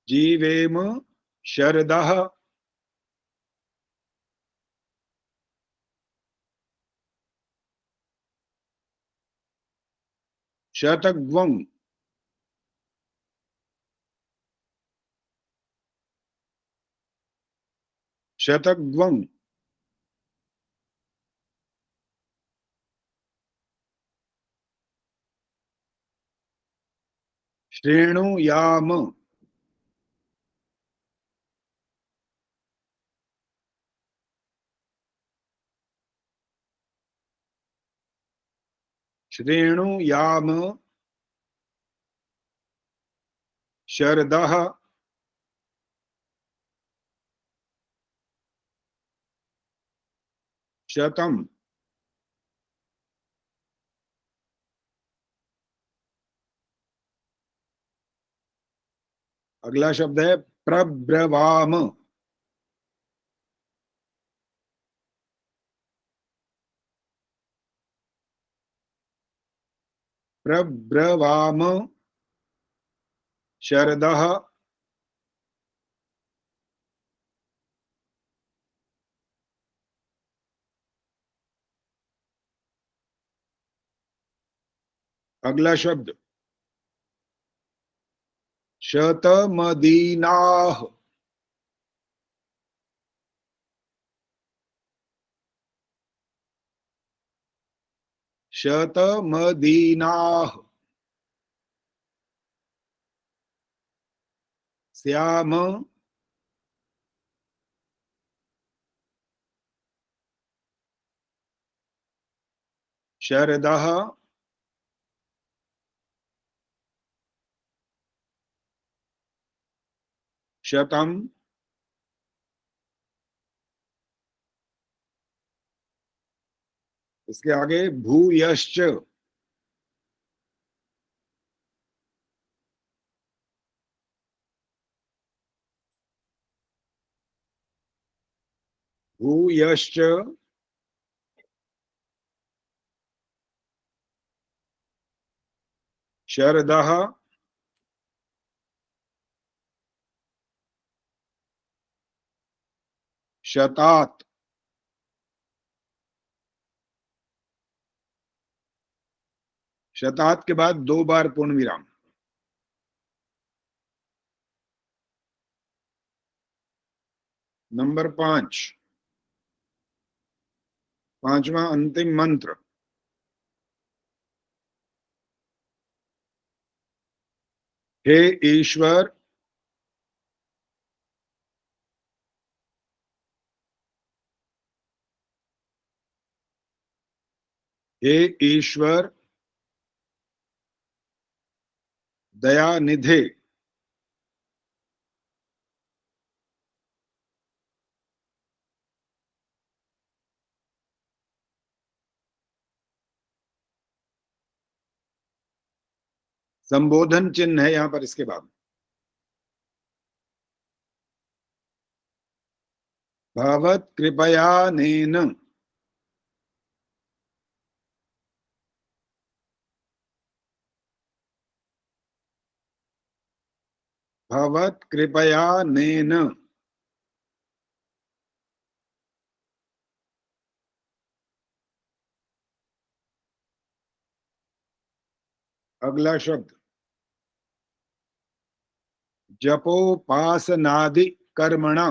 जीवेम शरदः, शतग्वं, शतग्वं, श्रेणुयाम, श्रेणुयाम शरदः, शतम। अगला शब्द है प्रब्रवाम, प्रब्रवाम शरदः, अगला शब्द शतमदीनाः, शतमदीनाः, श्याम, शरदः, शतम। इसके आगे भूयश्च, भूयश्च शरदः, शतात्, शतात् के बाद 2 बार पूर्ण विराम। नंबर 5, पांचवा अंतिम मंत्र। हे ईश्वर, हे ईश्वर दयानिधे, संबोधन चिन्ह है यहां पर इसके बाद। भवत कृपयानेन, भवत कृपयानेन, अगला शब्द जपोपासनादि कर्मणा,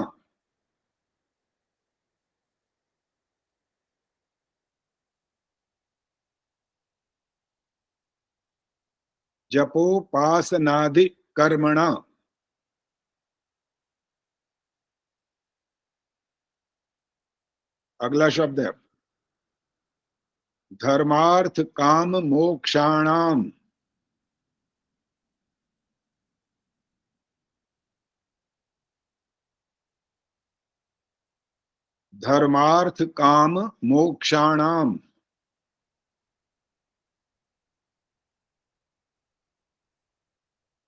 जपोपासनादि कर्मणा, अगला शब्द है धर्मार्थ काम मोक्षाणाम, धर्मार्थ काम मोक्षाणाम,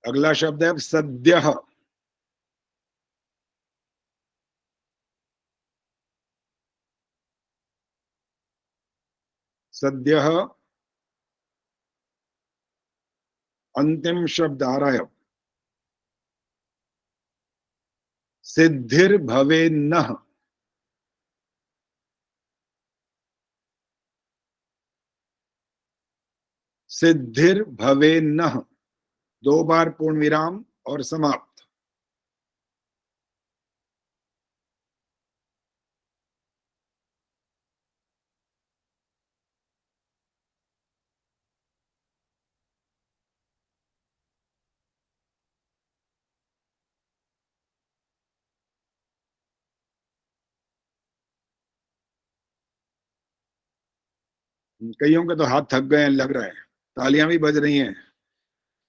अगला शब्द है सद्यः, सद्यः अंतिम शब्द आ रहा है अब। सिद्धिर्भवेन्नः। सिद्धिर्भवेन्नः, 2 बार पूर्ण विराम और समाप्त। कईयों के तो हाथ थक गए हैं, लग रहा है, तालियां भी बज रही हैं।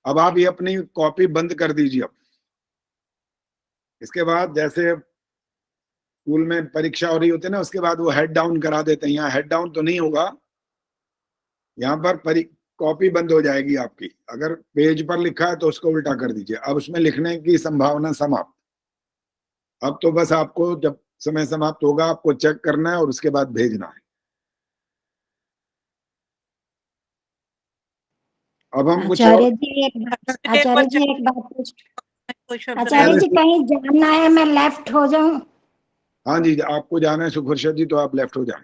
अब आप ये अपनी कॉपी बंद कर दीजिए। अब इसके बाद जैसे स्कूल में परीक्षा हो रही होती है ना, उसके बाद वो हेड डाउन करा देते हैं, यहाँ हेड डाउन तो नहीं होगा, यहाँ पर कॉपी बंद हो जाएगी आपकी। अगर पेज पर लिखा है तो उसको उल्टा कर दीजिए। अब उसमें लिखने की संभावना समाप्त। अब तो बस आपको जब समय समाप्त होगा आपको चेक करना है और उसके बाद भेजना है। अब हम कुछ और आचार्य जी एक बात आचार्य जी, कहीं जाना है, मैं लेफ्ट हो जाऊं? हाँ जी, आपको जाना है सुखुर्शद जी, तो आप लेफ्ट हो जाए।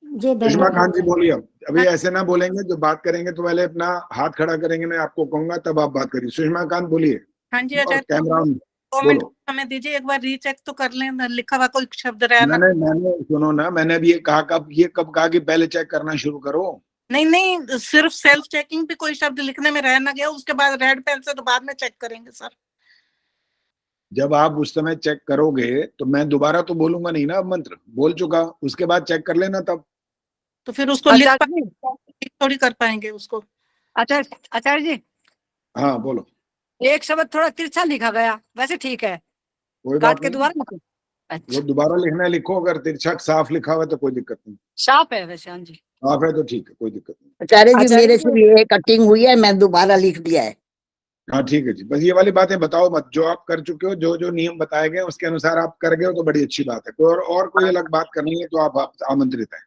जी सुषमा धन्यवाद। खान जी बोलिए। अब अभी ऐसे ना बोलेंगे, जो बात करेंगे तो पहले अपना हाथ खड़ा करेंगे, मैं आपको कहूंगा तब आप बात करिए। सुषमा खान बोलिए। हाँ जी और आचार्य, कैमरा ऑन, 2 मिनट बोलो। हमें दीजिए, एक बार रीचेक तो कर लें, लिखा हुआ कोई शब्द रहा ना। मैंने सुनो ना, मैंने भी ये कब कहा कि पहले चेक करना शुरू करो। नहीं नहीं, सिर्फ सेल्फ चेकिंग पे कोई शब्द लिखने में रह ना गया, उसके बाद रेड पेन से तो बाद में चेक करेंगे सर। जब आप उस समय चेक करोगे तो मैं दोबारा तो बोलूंगा नहीं ना, अब मंत्र बोल चुका, उसके बाद चेक कर लेना तब। तो फिर उसको लिख थोड़ी कर पाएंगे उसको। आचार्य जी, हाँ बोलो। एक शब्द थोड़ा तिरछा लिखा गया, वैसे ठीक है, कोई काट बात के नहीं, दोबारा लिखो। वो अच्छा, दोबारा लिखना है लिखो, अगर तिरछा साफ लिखा हुआ है तो कोई दिक्कत नहीं। साफ है वैसे। हाँ जी, साफ है तो ठीक है, कोई दिक्कत नहीं। आचार्य जी, आचार्य मेरे जी, से ये कटिंग हुई है, मैं दोबारा लिख दिया है। हाँ ठीक है जी, बस ये वाली बातें बताओ मत, जो आप कर चुके हो, जो जो नियम बताए गए उसके अनुसार आप कर गए हो तो बड़ी अच्छी बात है। कोई और कोई अलग बात करनी है तो आप आमंत्रित हैं।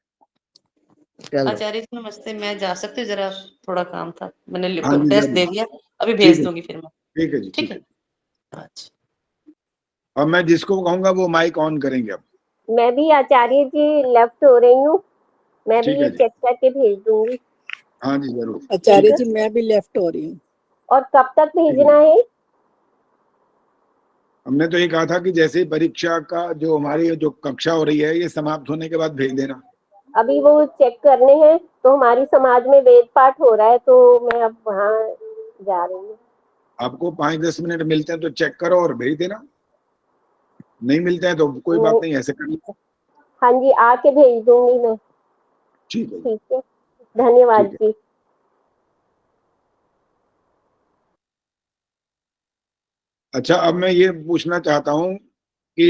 चलो, आचार्य जी नमस्ते, मैं जा सकती हूँ जरा, थोड़ा काम था, मैंने हाँ जी टेस्ट जरूर, दे दिया, अभी ठीक भेज है, दूंगी फिर मैं। ठीक है जी, ठीक ठीक है। है। अच्छा, अब मैं जिसको कहूंगा वो माइक ऑन करेंगे। अब मैं भी आचार्य जी लेफ्ट हो रही हूँ, मैं भी ठीक ये है जी, चेक करके भेज दूंगी। हाँ जी जरूर, ठीक आचार्य है। जी मैं भी लेफ्ट हो रही हूँ। और कब तक ठीक है, भेजना है? हमने तो ये कहा था कि जैसे ही परीक्षा का जो हमारी जो कक्षा हो रही है ये समाप्त होने के बाद भेज देना। अभी वो चेक करने हैं, तो हमारी समाज में वेद पाठ हो रहा है, तो मैं अब वहाँ जा रही हूँ। आपको 5-10 मिनट मिलते हैं तो चेक करो और भेज देना, नहीं मिलते हैं तो कोई बात नहीं, ऐसे कर लो। हाँ जी, आके भेज दूंगी मैं। ठीक है, ठीक है, धन्यवाद ठीक है। जी। अच्छा, अब मैं ये पूछना चाहता हूँ कि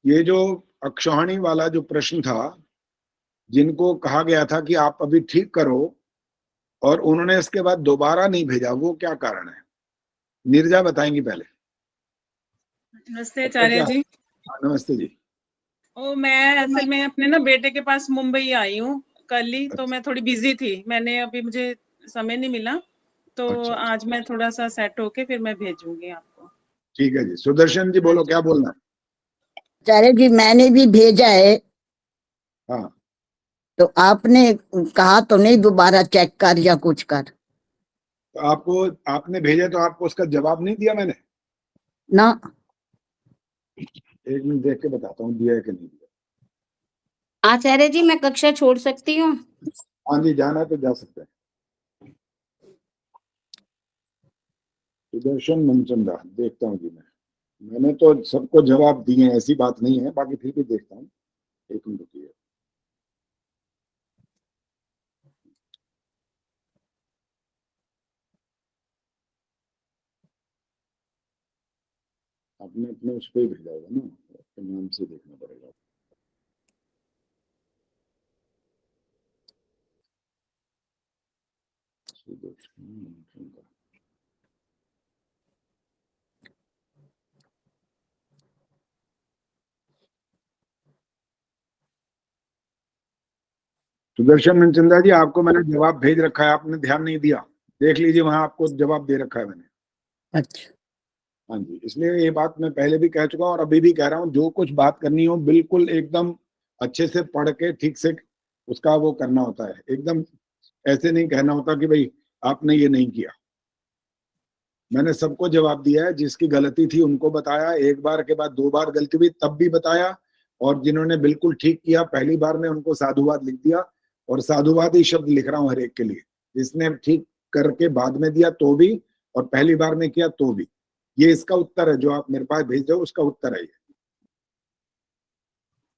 ये जो अक्षौहिणी वाला जो प्रश्न था, जिनको कहा गया था कि आप अभी ठीक करो और उन्होंने इसके बाद दोबारा नहीं भेजा, वो क्या कारण है? नीरजा बताएंगी पहले। नमस्ते अच्छा, आचार्य क्या? जी। नमस्ते जी। मैं असल में अपने ना बेटे के पास मुंबई आई हूँ कल ही, तो अच्छा, मैं थोड़ी बिजी थी, मैंने अभी मुझे समय नहीं मिला, तो अच्छा, आज मैं थोड़ा सा सेट होके फिर मैं भेजूंगी आपको। ठीक है जी। सुदर्शन जी बोलो, क्या बोलना है? आचार्य जी, मैंने भी भेजा है, हाँ, तो आपने कहा तो नहीं दोबारा चेक कर या कुछ कर? तो आपको, आपने भेजा तो आपको उसका जवाब नहीं दिया मैंने? ना। एक मिनट देख के बताता हूँ दिया है कि नहीं दिया। आचार्य जी, मैं कक्षा छोड़ सकती हूँ? हाँ जी, जाना है तो जा सकते हैं। सुदर्शन मनचंदा देखता हूँ जी मैंने तो सबको जवाब दिए हैं, ऐसी बात नहीं है, बाकी फिर भी देखता हूँ। एक मिनट रुकिए। आपने अपने उस पर ही भेजा होगा ना, अपने नाम से देखना पड़ेगा। सुदर्शन मनचंदा, सुदर्शन मनचंदा जी, आपको मैंने जवाब भेज रखा है, आपने ध्यान नहीं दिया, देख लीजिए वहां आपको जवाब दे रखा है मैंने। अच्छा, हाँ जी, इसलिए ये बात मैं पहले भी कह चुका हूँ और अभी भी कह रहा हूँ, जो कुछ बात करनी हो बिल्कुल एकदम अच्छे से पढ़ के ठीक से उसका वो करना होता है, एकदम ऐसे नहीं कहना होता कि भाई आपने ये नहीं किया। मैंने सबको जवाब दिया है, जिसकी गलती थी उनको बताया, एक बार के बाद 2 बार गलती हुई तब भी बताया, और जिन्होंने बिल्कुल ठीक किया पहली बार में उनको साधुवाद लिख दिया, और साधुवाद ही शब्द लिख रहा हूँ हर एक के लिए, जिसने ठीक करके बाद में दिया तो भी और पहली बार में किया तो भी। ये इसका उत्तर है, जो आप मेरे पास भेज दो उसका उत्तर है ये।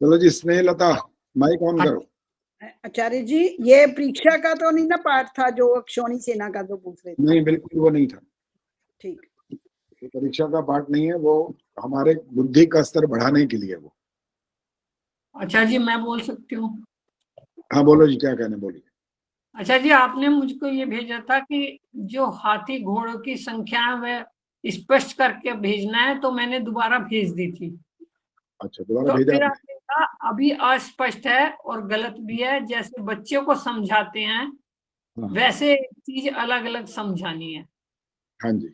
चलो जी, स्नेहलता माइक ऑन करो। आचार्य जी, ये परीक्षा का तो नहीं ना पाठ था जो अक्षौणी सेना का जो पूछ रहे थे? नहीं, बिल्कुल वो नहीं था। ठीक, ये परीक्षा का पाठ नहीं है, वो हमारे बुद्धि का स्तर बढ़ाने के लिए वो। अच्छा जी, मैं बोल सकती हूँ? हाँ बोलो जी, क्या कहने बोलिए। अच्छा जी, आपने मुझको ये भेजा था कि जो हाथी घोड़ों की संख्या है वह स्पष्ट करके भेजना है, तो मैंने दोबारा भेज दी थी। अच्छा, दोबारा तो भेजा फिर आपने? आपने कहा अभी अस्पष्ट है और गलत भी है, जैसे बच्चों को समझाते हैं वैसे चीज अलग अलग समझानी है। हाँ जी,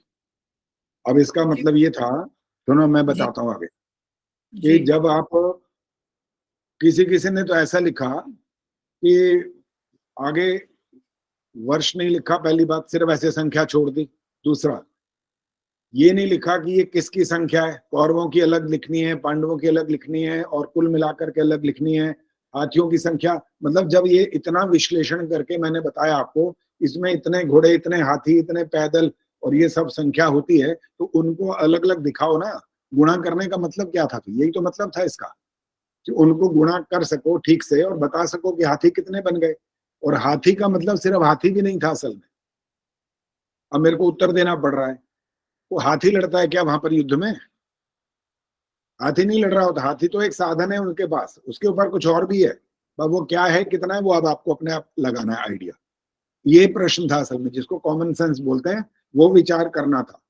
अब इसका मतलब ये था, सुनो मैं बताता हूँ आगे, कि जब आप किसी ने तो ऐसा लिखा कि आगे वर्ष नहीं लिखा, पहली बात, सिर्फ ऐसे संख्या छोड़ दी। दूसरा, ये नहीं लिखा कि ये किसकी संख्या है, कौरवों की अलग लिखनी है, पांडवों की अलग लिखनी है, और कुल मिलाकर के अलग लिखनी है, हाथियों की संख्या। मतलब जब ये इतना विश्लेषण करके मैंने बताया आपको, इसमें इतने घोड़े, इतने हाथी, इतने पैदल और ये सब संख्या होती है, तो उनको अलग अलग दिखाओ ना। गुणा करने का मतलब क्या था? यही तो मतलब था इसका, कि उनको गुणा कर सको ठीक से और बता सको कि हाथी कितने बन गए। और हाथी का मतलब सिर्फ हाथी भी नहीं था असल में। अब मेरे को उत्तर देना पड़ रहा है, वो हाथी लड़ता है क्या वहां पर युद्ध में? हाथी नहीं लड़ रहा होता, हाथी तो एक साधन है उनके पास, उसके ऊपर कुछ और भी है, पर वो क्या है, कितना है, वो अब आपको अपने आप लगाना है आइडिया। ये प्रश्न था असल में, जिसको कॉमन सेंस बोलते हैं, वो विचार करना था।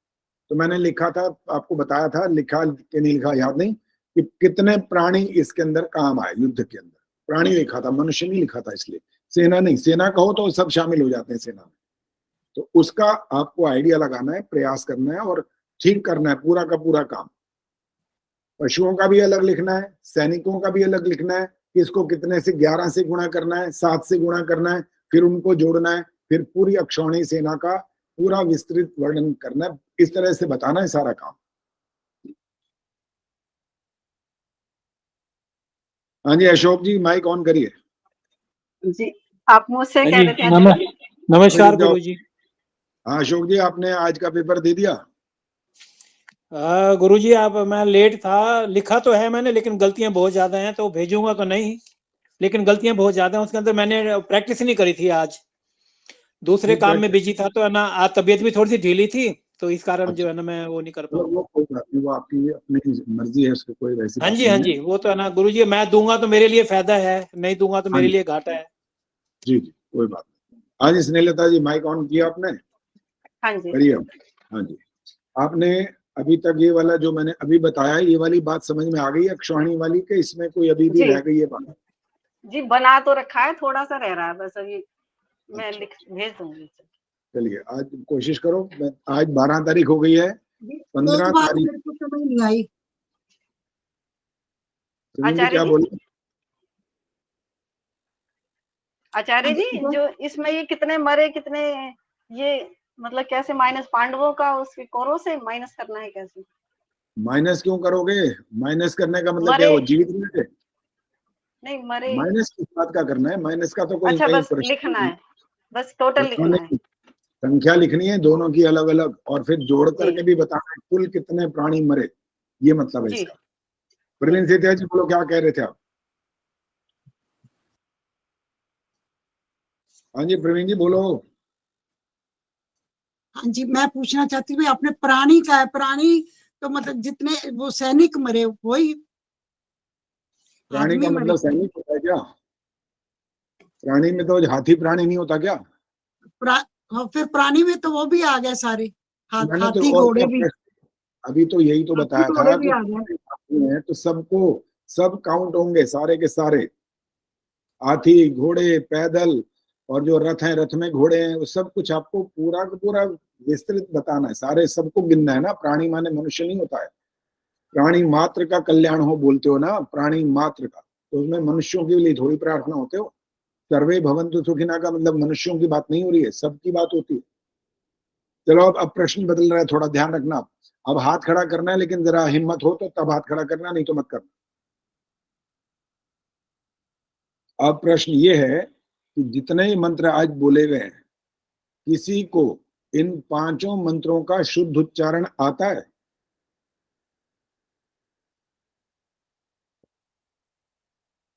तो मैंने लिखा था, आपको बताया था, लिखा कि नहीं लिखा याद नहीं, कि कितने प्राणी इसके अंदर काम आए युद्ध के अंदर। प्राणी लिखा था, मनुष्य नहीं लिखा था, इसलिए सेना नहीं। सेना कहो तो सब शामिल हो जाते हैं सेना में। तो उसका आपको आइडिया लगाना है, प्रयास करना है और ठीक करना है पूरा का पूरा काम। पशुओं का भी अलग लिखना है, सैनिकों का भी अलग लिखना है, कि इसको कितने से 11 से गुणा करना है, 7 से गुणा करना है, फिर उनको जोड़ना है, फिर पूरी अक्षौणी सेना का पूरा विस्तृत वर्णन करना है। इस तरह से बताना है सारा काम। हाँ जी, अशोक जी माइक ऑन करिए। जी, आप मुझसे कह रहे थे? नमस्कार गुरु जी। हाँ अशोक जी, आपने आज का पेपर दे दिया? गुरु जी, आप मैं लेट था, लिखा तो है मैंने, लेकिन गलतियां बहुत ज्यादा हैं, तो भेजूंगा तो नहीं, लेकिन गलतियां बहुत ज्यादा हैं उसके अंदर। मैंने प्रैक्टिस नहीं करी थी आज, दूसरे काम में बिजी था, तो है ना, आज तबीयत भी थोड़ी सी ढीली थी, तो इस कारण जो है ना मैं वो नहीं कर पाऊंगा। वो कोई बात नहीं, वो आपकी अपनी मर्जी है, उसको कोई वैसी हाँ जी, हाँ जी, वो तो है ना गुरु जी, मैं दूंगा तो मेरे लिए फायदा है, नहीं दूंगा तो मेरे लिए घाटा है। जी जी, कोई बात नहीं। हाँ जी, स्नेहलता जी माइक ऑन किया आपने? हाँ जी, करिए। हाँ जी, आपने अभी तक ये वाला जो मैंने अभी बताया, ये वाली बात समझ में आ गई है अक्षौहिणी वाली, के इसमें कोई अभी भी रह गई है बात? जी बना तो रखा है, थोड़ा सा रह रहा है बस, अभी मैं लिख भेज दूंगी। चलिए आज कोशिश करो। आज 12 तारीख हो गई है, 15 तारीख समझ नहीं आई। क्या बोले? आचार्य जी, जो इसमें ये कितने मरे, कितने ये मतलब कैसे माइनस पांडवों का उसके कौरवों से माइनस करना है, कैसे? माइनस क्यों करोगे? माइनस करने का मतलब क्या, वो जीवित नहीं? नहीं मरे। माइनस किस बात का करना है? माइनस का तो कोई अच्छा, कहीं बस लिखना है, बस टोटल लिखना है, संख्या लिखनी है दोनों की अलग अलग, और फिर जोड़ करके भी बताना है कुल कितने प्राणी मरे, ये मतलब है इसका। प्रवीण सेठिया जी बोलो, क्या कह रहे थे आप? हाँ जी प्रवीण जी बोलो। हाँ जी, मैं पूछना चाहती हूँ, आपने प्राणी का है, प्राणी तो मतलब जितने वो सैनिक मरे वही? प्राणी का मतलब सैनिक होता है क्या? प्राणी में तो हाथी प्राणी नहीं होता क्या? फिर प्राणी में तो वो भी आ गए सारे, हाथी तो घोड़े भी। अभी तो यही तो बताया था कि तो सबको सब काउंट होंगे सारे के सारे। हाथी, घोड़े, पैदल और जो रथ है, रथ में घोड़े हैं, वो सब कुछ आपको पूरा का पूरा विस्तृत बताना है, सारे सबको गिनना है ना। प्राणी माने मनुष्य नहीं होता है, प्राणी मात्र का कल्याण हो बोलते हो ना, प्राणी मात्र का, तो उसमें मनुष्यों के लिए थोड़ी प्रार्थना होते हो। सर्वे भवन्तु सुखिनः का मतलब मनुष्यों की बात नहीं हो रही है, सबकी बात होती है। चलो अब प्रश्न बदल रहा है, थोड़ा ध्यान रखना। अब हाथ खड़ा करना है, लेकिन जरा हिम्मत हो तो तब हाथ खड़ा करना, नहीं तो मत करना। अब प्रश्न ये है कि जितने मंत्र आज बोले गए हैं, किसी को इन 5 मंत्रों का शुद्ध उच्चारण आता है?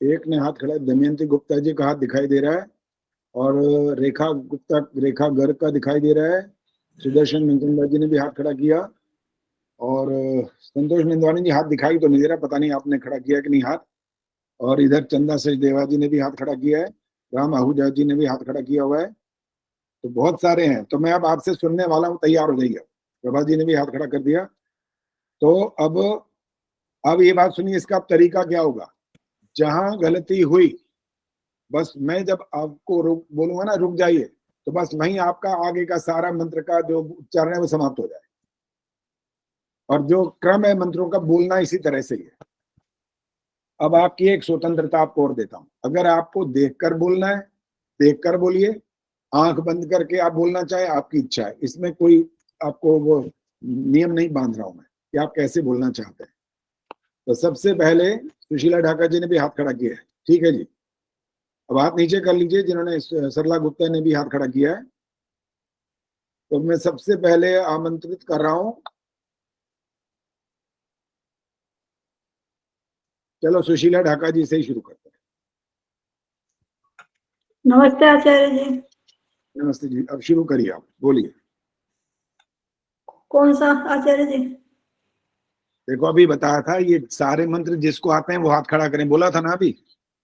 एक ने हाथ खड़ा, दमयंती गुप्ता जी का हाथ दिखाई दे रहा है, और रेखा गुप्ता, रेखा गर्ग का दिखाई दे रहा है। सुदर्शन मंजुंडा जी ने भी हाथ खड़ा किया, और संतोष निंदवानी जी हाथ दिखाई तो नहीं दे रहा, पता नहीं आपने खड़ा किया कि नहीं हाथ। और इधर चंदा सचदेवा जी ने भी हाथ खड़ा किया है, राम आहूजा जी ने भी हाथ खड़ा किया हुआ है। तो बहुत सारे हैं, तो मैं अब आपसे सुनने वाला हूँ, तैयार हो जाइए। प्रभा जी ने भी हाथ खड़ा कर दिया। तो अब ये बात सुनिए, इसका तरीका क्या होगा। जहां गलती हुई, बस मैं जब आपको रुक बोलूंगा ना, रुक जाइए, तो बस वहीं आपका आगे का सारा मंत्र का जो उच्चारण है वो समाप्त हो जाए। और जो क्रम है मंत्रों का बोलना इसी तरह से ही है। अब आपकी एक स्वतंत्रता आपको और देता हूं, अगर आपको देखकर बोलना है, देखकर बोलिए, आंख बंद करके आप बोलना चाहे, आपकी इच्छा है, इसमें कोई आपको वो नियम नहीं बांध रहा हूं मैं कि आप कैसे बोलना चाहते हैं। तो सबसे पहले सुशीला ढाका जी ने भी हाथ खड़ा किया है, ठीक है जी। अब हाथ नीचे कर लीजिए जिन्होंने, सरला गुप्ता ने भी हाथ खड़ा किया है। तो मैं सबसे पहले आमंत्रित कर रहा हूं, चलो सुशीला ढाका जी से ही शुरू करते हैं। नमस्ते आचार्य जी। नमस्ते जी, अब शुरू करिए, आप बोलिए। कौन सा आचार्य जी? देखो अभी बताया था, ये सारे मंत्र जिसको आते हैं वो हाथ खड़ा करें, बोला था ना अभी।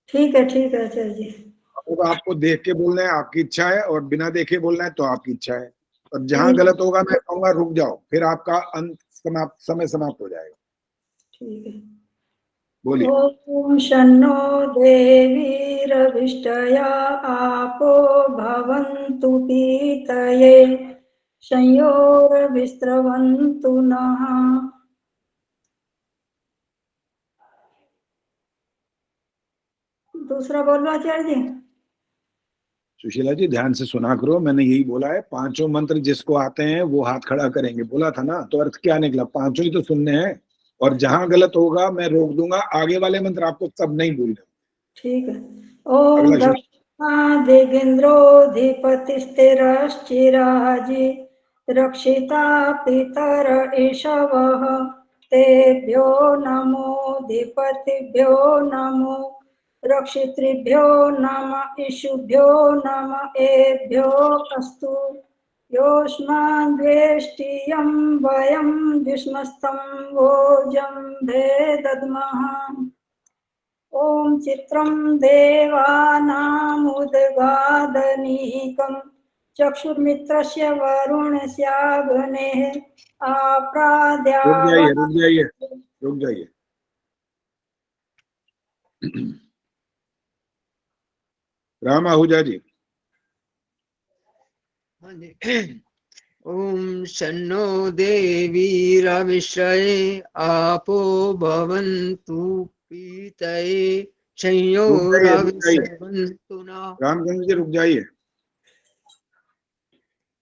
ठीक है आचार्य जी। अब आपको देख के बोलना है, आपकी इच्छा है, और बिना देखे बोलना है तो आपकी इच्छा है। और जहां गलत होगा मैं कहूंगा रुक जाओ, फिर आपका अंत समाप्त, समय समाप्त हो जाएगा। ठीक है, बोलिए। ओम शन्नो देवीरविष्टया आपो भवन्तु पीतये संयोरविस्रवन्तु नः। दूसरा बोलो आचार्य जी। सुशीला जी ध्यान से सुना करो, मैंने यही बोला है, 5 मंत्र जिसको आते हैं वो हाथ खड़ा करेंगे, बोला था ना। तो अर्थ क्या निकला, 5 ही तो सुनने हैं, और जहां गलत होगा मैं रोक दूंगा, आगे वाले मंत्र आपको तब नहीं भूलने। ठीक है, ओम दिगंद्रोधिपतिस्थिरश्चिराजि रक्षिता पितर ईशवः तेभ्यो नमोधिपतिभ्यो नमो रक्षितृभ्यो नम ईशुभ्यो नम एभ्यो अस्तु योऽस्माद्वेष्टियं वयं द्विष्मस्तं वोजं भेदद्मः। ओम चित्रं देवानामुद्गादनीकं चक्षुर्मित्रस्य वरुणस्याग्नेः आप्राद्यावा। रुक जाइए। राम आहूजा जी। हाँ जी। ओम शन्नो देवीरविष्टये आपो भवन्तु पीतये संयोरविस्रवन्तु नः। रामचंद्र जी रुक जाइए।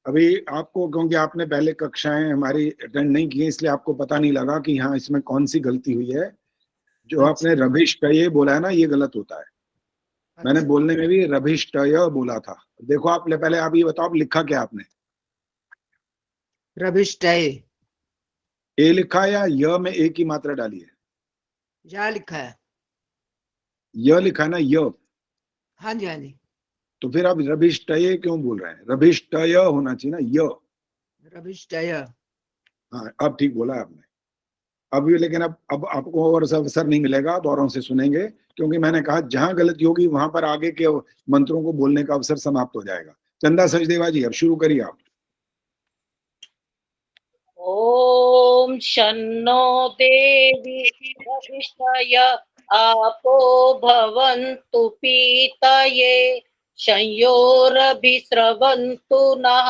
अभी आपको, क्योंकि आपने पहले कक्षाएं हमारी अटेंड नहीं की, इसलिए आपको पता नहीं लगा कि हाँ इसमें कौन सी गलती हुई है। जो आपने रभिष्टये बोला है ना, ये गलत होता है। मैंने बोलने में भी रभिष्टय बोला था। देखो आप पहले आप ये बताओ, आप लिखा क्या आपने? रभिष्टये। ए लिखा या य में ए की मात्रा डाली है? या लिखा है। य लिखा है ना, य। हाँ जी हाँ जी। तो फिर आप रभिष्टये क्यों बोल रहे हैं? रभिष्टय होना चाहिए ना, य। रभिष्टय। हाँ अब ठीक बोला आपने। अभी लेकिन अब आपको और अवसर नहीं मिलेगा, आप औरों से सुनेंगे, क्योंकि मैंने कहा जहां गलती होगी वहां पर आगे के मंत्रों को बोलने का अवसर समाप्त हो जाएगा। चंदा सचदेवा जी अब शुरू करिए आप। ओम शन्नो देवी रविष्टय आपो भवन्तु पीतये संयोरभिस्रवन्तु नः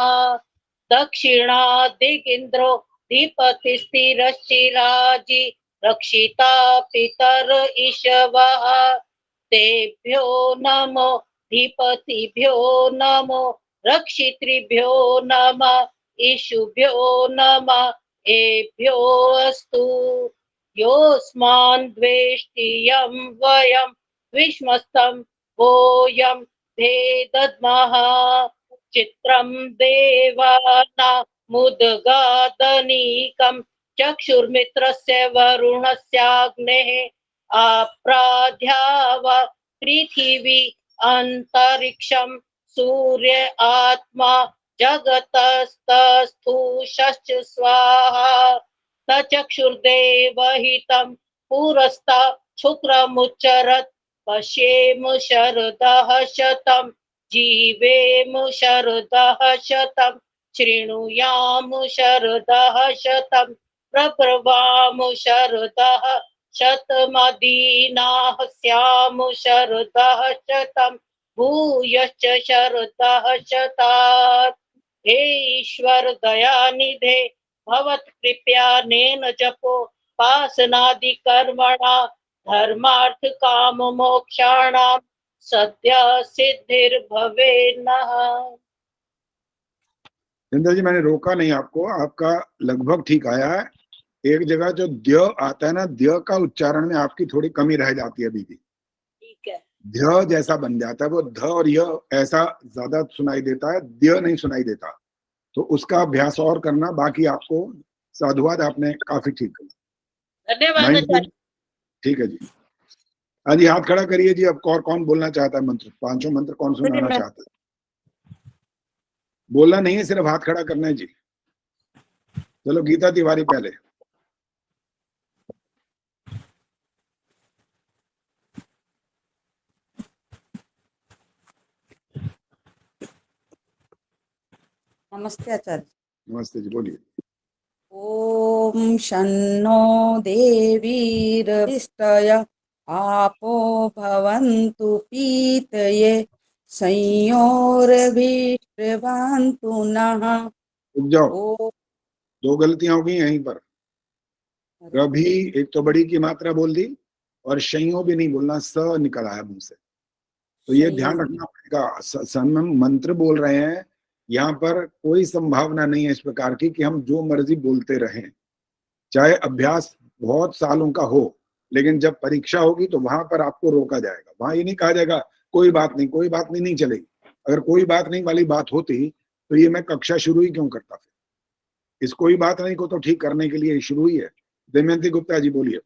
दक्षिणादिगिन्द्रो धीपतिस्थिरश्चिराजि रक्षिता पितर ईशवः तेभ्यो नमो धीपतिभ्यो नमो रक्षितृभ्यो नमः ईशुभ्यो नमः एभ्यो अस्तु योऽस्मान् द्वेष्टियं वयं विश्मस्तं वोऽयं भेदद्मः चित्रं देवानामुद्गादनीकं चक्षुर्मित्रस्य वरुणस्याग्नेः आप्राध्यावा पृथिवी अन्तरिक्षं सूर्य आत्मा जगतस्तस्थूषश्च स्वाहा तचक्षुर्देवहितं पुरस्ता शुक्रमुच्चरत् पश्येम शरदः शतं जीवेम शरदः शतं शृणुयाम शरदः शतं प्रब्रवाम शरदः शतमदीनाः स्याम शरदः शतं भूयश्च शरदः शतात् हे ईश्वर दयानिधे भवत्कृपयानेन जपो पासनादि कर्मणा धर्मार्थ काम मोक्षाणां सद्य सिद्धिर्भवे नः। जिंदा जी मैंने रोका नहीं आपको, आपका लगभग ठीक आया है। एक जगह जो द्य आता है ना, द्य का उच्चारण में आपकी थोड़ी कमी रह जाती है अभी भी। ठीक है, ध्य जैसा बन जाता है, वो ध और य ऐसा ज्यादा सुनाई देता है, द्य नहीं सुनाई देता। तो उसका अभ्यास और करना। बाकी आपको साधुवाद, आपने काफी ठीक किया, धन्यवाद आचार्य। ठीक है जी। हाँ जी, हाथ खड़ा करिए जी। अब और कौन बोलना चाहता है मंत्र? पांचों मंत्र कौन सुनाना चाहता है? बोलना नहीं है, सिर्फ हाथ खड़ा करना है जी। चलो गीता तिवारी पहले। नमस्ते आचार्य। नमस्ते जी, बोलिए। ओम शन्नो देवीरविष्टय आपो भवन्तु पीतये संयोरभिष्टवन्तु नः। रुक जाओ, दो गलतियां हो गई यहीं पर। रभी एक तो बड़ी की मात्रा बोल दी और शइयों भी नहीं बोलना, स निकल आया मुंह से। तो ये ध्यान रखना पड़ेगा। मंत्र बोल रहे हैं, यहाँ पर कोई संभावना नहीं है इस प्रकार की कि हम जो मर्जी बोलते रहें, चाहे अभ्यास बहुत सालों का हो, लेकिन जब परीक्षा होगी तो वहां पर आपको रोका जाएगा। वहां ये नहीं कहा जाएगा कोई बात नहीं, कोई बात नहीं, नहीं चलेगी। अगर कोई बात नहीं वाली बात होती तो ये मैं कक्षा शुरू ही क्यों करता? फिर इस कोई बात नहीं को तो ठीक करने के लिए शुरू ही है। दमयंती गुप्ता जी बोलिए।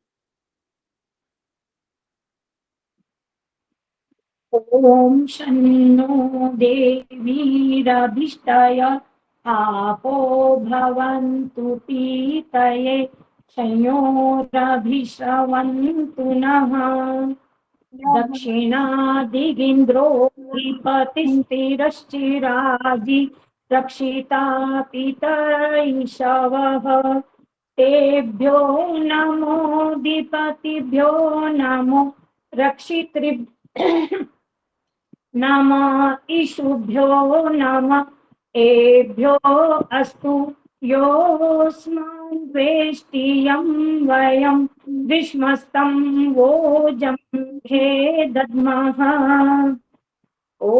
ओम शन्नो देवीरभिष्टय आपो भवन्तु पीतये संयोरभिस्रवन्तु नः दक्षिणादिगिन्द्रो धीपतिस्थिरश्चिराजि रक्षिता पितर ईशवः तेभ्यो नमो धीपतिभ्यो नमो रक्षितृभ्यो नमः ईशुभ्यो नमः एभ्यो अस्तु योऽस्मान् द्वेष्टियं वयं विश्मस्तं वोजं भेदद्मः ॐ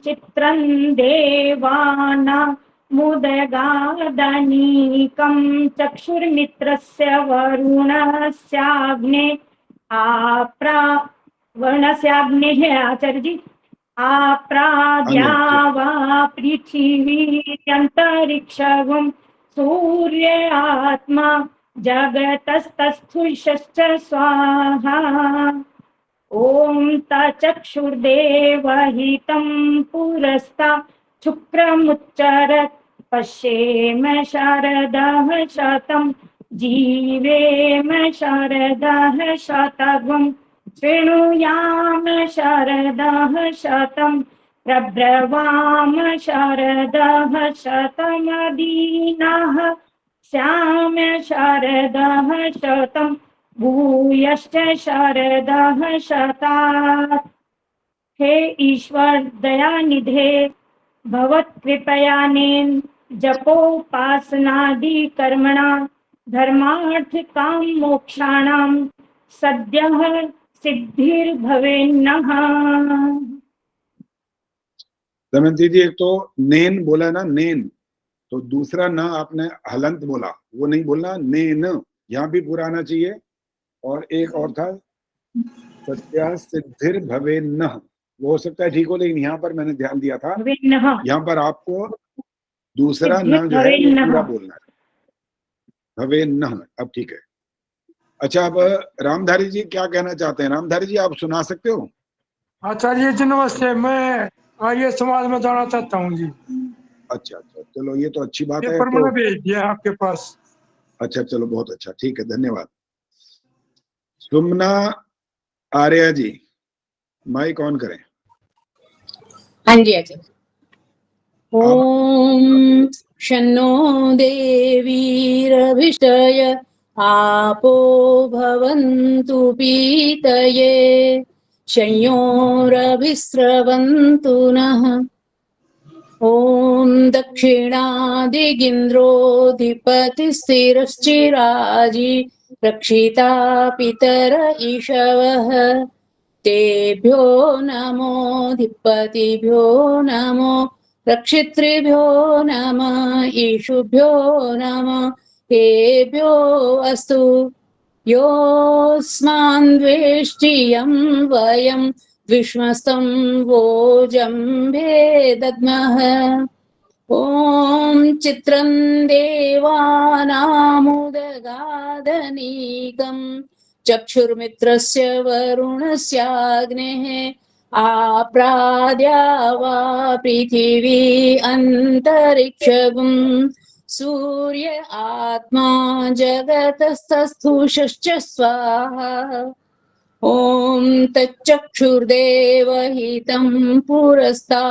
चित्रं देवानामुदगादनीकं चक्षुर्मित्रस्य वरुणस्याग्ने वर्णस्याग्नेः आचार्य जी आप्राद्यावा पृथिवी अंतरिक्षं सूर्य आत्मा जगतस्तस्थुषश्च स्वाहा ओम तचक्षुर्देवहितं पुरस्ता शुक्रमुच्चरत् पश्येम शरदः शतं जीवेम शरदः शतम् शृणुयाम शरदः शतं प्रब्रवाम शरदः शतमदीनाः स्याम शरदः शतं भूयश्च शारदाः शतात्। हे ईश्वर दयानिधे भवत्कृपयानेन जपोपासनादि कर्मणा धर्मार्थ काम मोक्षाणां सद्यः सिद्धिर्भवेन्नः। दमयंती जी, एक तो नेन बोला ना, नेन, तो दूसरा न आपने हलंत बोला, वो नहीं बोलना, नेन यहाँ भी पूरा आना चाहिए। और एक और था सत्या सिद्धिर भवे न, वो हो सकता है ठीक हो, लेकिन यहाँ पर मैंने ध्यान दिया था, यहाँ पर आपको दूसरा न जो है वो पूरा बोलना है, भवे न। अब ठीक है। अच्छा, अब रामधारी जी क्या कहना चाहते हैं? रामधारी जी आप सुना सकते हो? आचार्य जी नमस्ते, मैं आर्य समाज में जाना चाहता हूँ जी। अच्छा अच्छा, चलो ये तो अच्छी बात है। पेपर तो मैंने भेज दिया है आपके पास। अच्छा चलो, बहुत अच्छा, ठीक है, धन्यवाद। सुमना आर्या जी, माइक ऑन करें। हाँ जी आचार्य। ओम शन्नो देवीरभिष्टय आपो भवन्तु पीतये शंयोरभिस्रवन्तु नः। ओम दक्षिणादिगिन्द्रोऽधिपतिस्थिरश्चिराजी रक्षिता पितर ईशवः। तेभ्यो नमोऽधिपतिभ्यो नमो रक्षितृभ्यो नमः ईशुभ्यो नमः तेभ्यो अस्तु। योऽस्मान् द्वेष्टियं वयं विश्वस्तं वोजम्भे दद्मः। ॐ चित्रं देवानामुदगादनीकं चक्षुर्मित्रस्य वरुणस्याग्नेः आप्राद्या वा पृथिवी अन्तरिक्षगुं सूर्य आत्मा जगतस्तस्थुषश्च स्वाहा। ॐ तच्चक्षुर्देवहितं पुरस्ता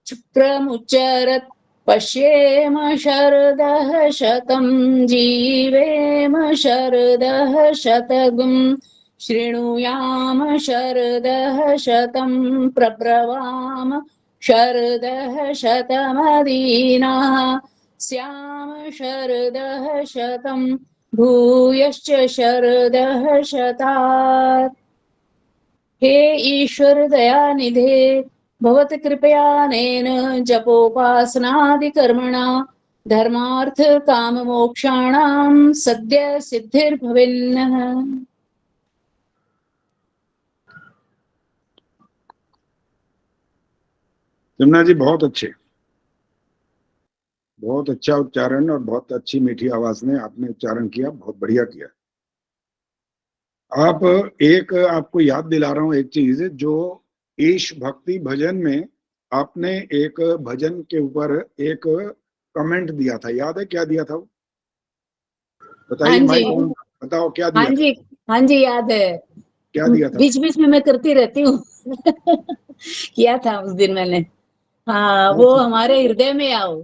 शुक्रमुच्चरत् पश्येम शरदः शतं जीवेम शरदः शतगुं शृणुयाम शरदः शतं प्रब्रवाम शरदः शतमदीनाः स्याम शरदः शतं भूयश्च शरदः शतात्। हे ईश्वर दयानिधे भवत कृपयानेन जपोपासनादिकर्मणा धर्मार्थ काम मोक्षाणां सद्य सिद्धिर्भवेन्नः। जमुना जी बहुत अच्छे, बहुत अच्छा उच्चारण और बहुत अच्छी मीठी आवाज में आपने उच्चारण किया, बहुत बढ़िया किया। आपको याद दिला रहा हूं एक चीज, जो ईश भक्ति भजन में आपने एक भजन के ऊपर एक कमेंट दिया था, याद है क्या दिया था वो? बताइए माइक ऑन, बताओ क्या दिया था? हाँ जी याद है। क्या दिया था? बीच बीच में मैं करती रहती हूँ किया था उस दिन मैंने। हाँ, वो हमारे हृदय में आओ,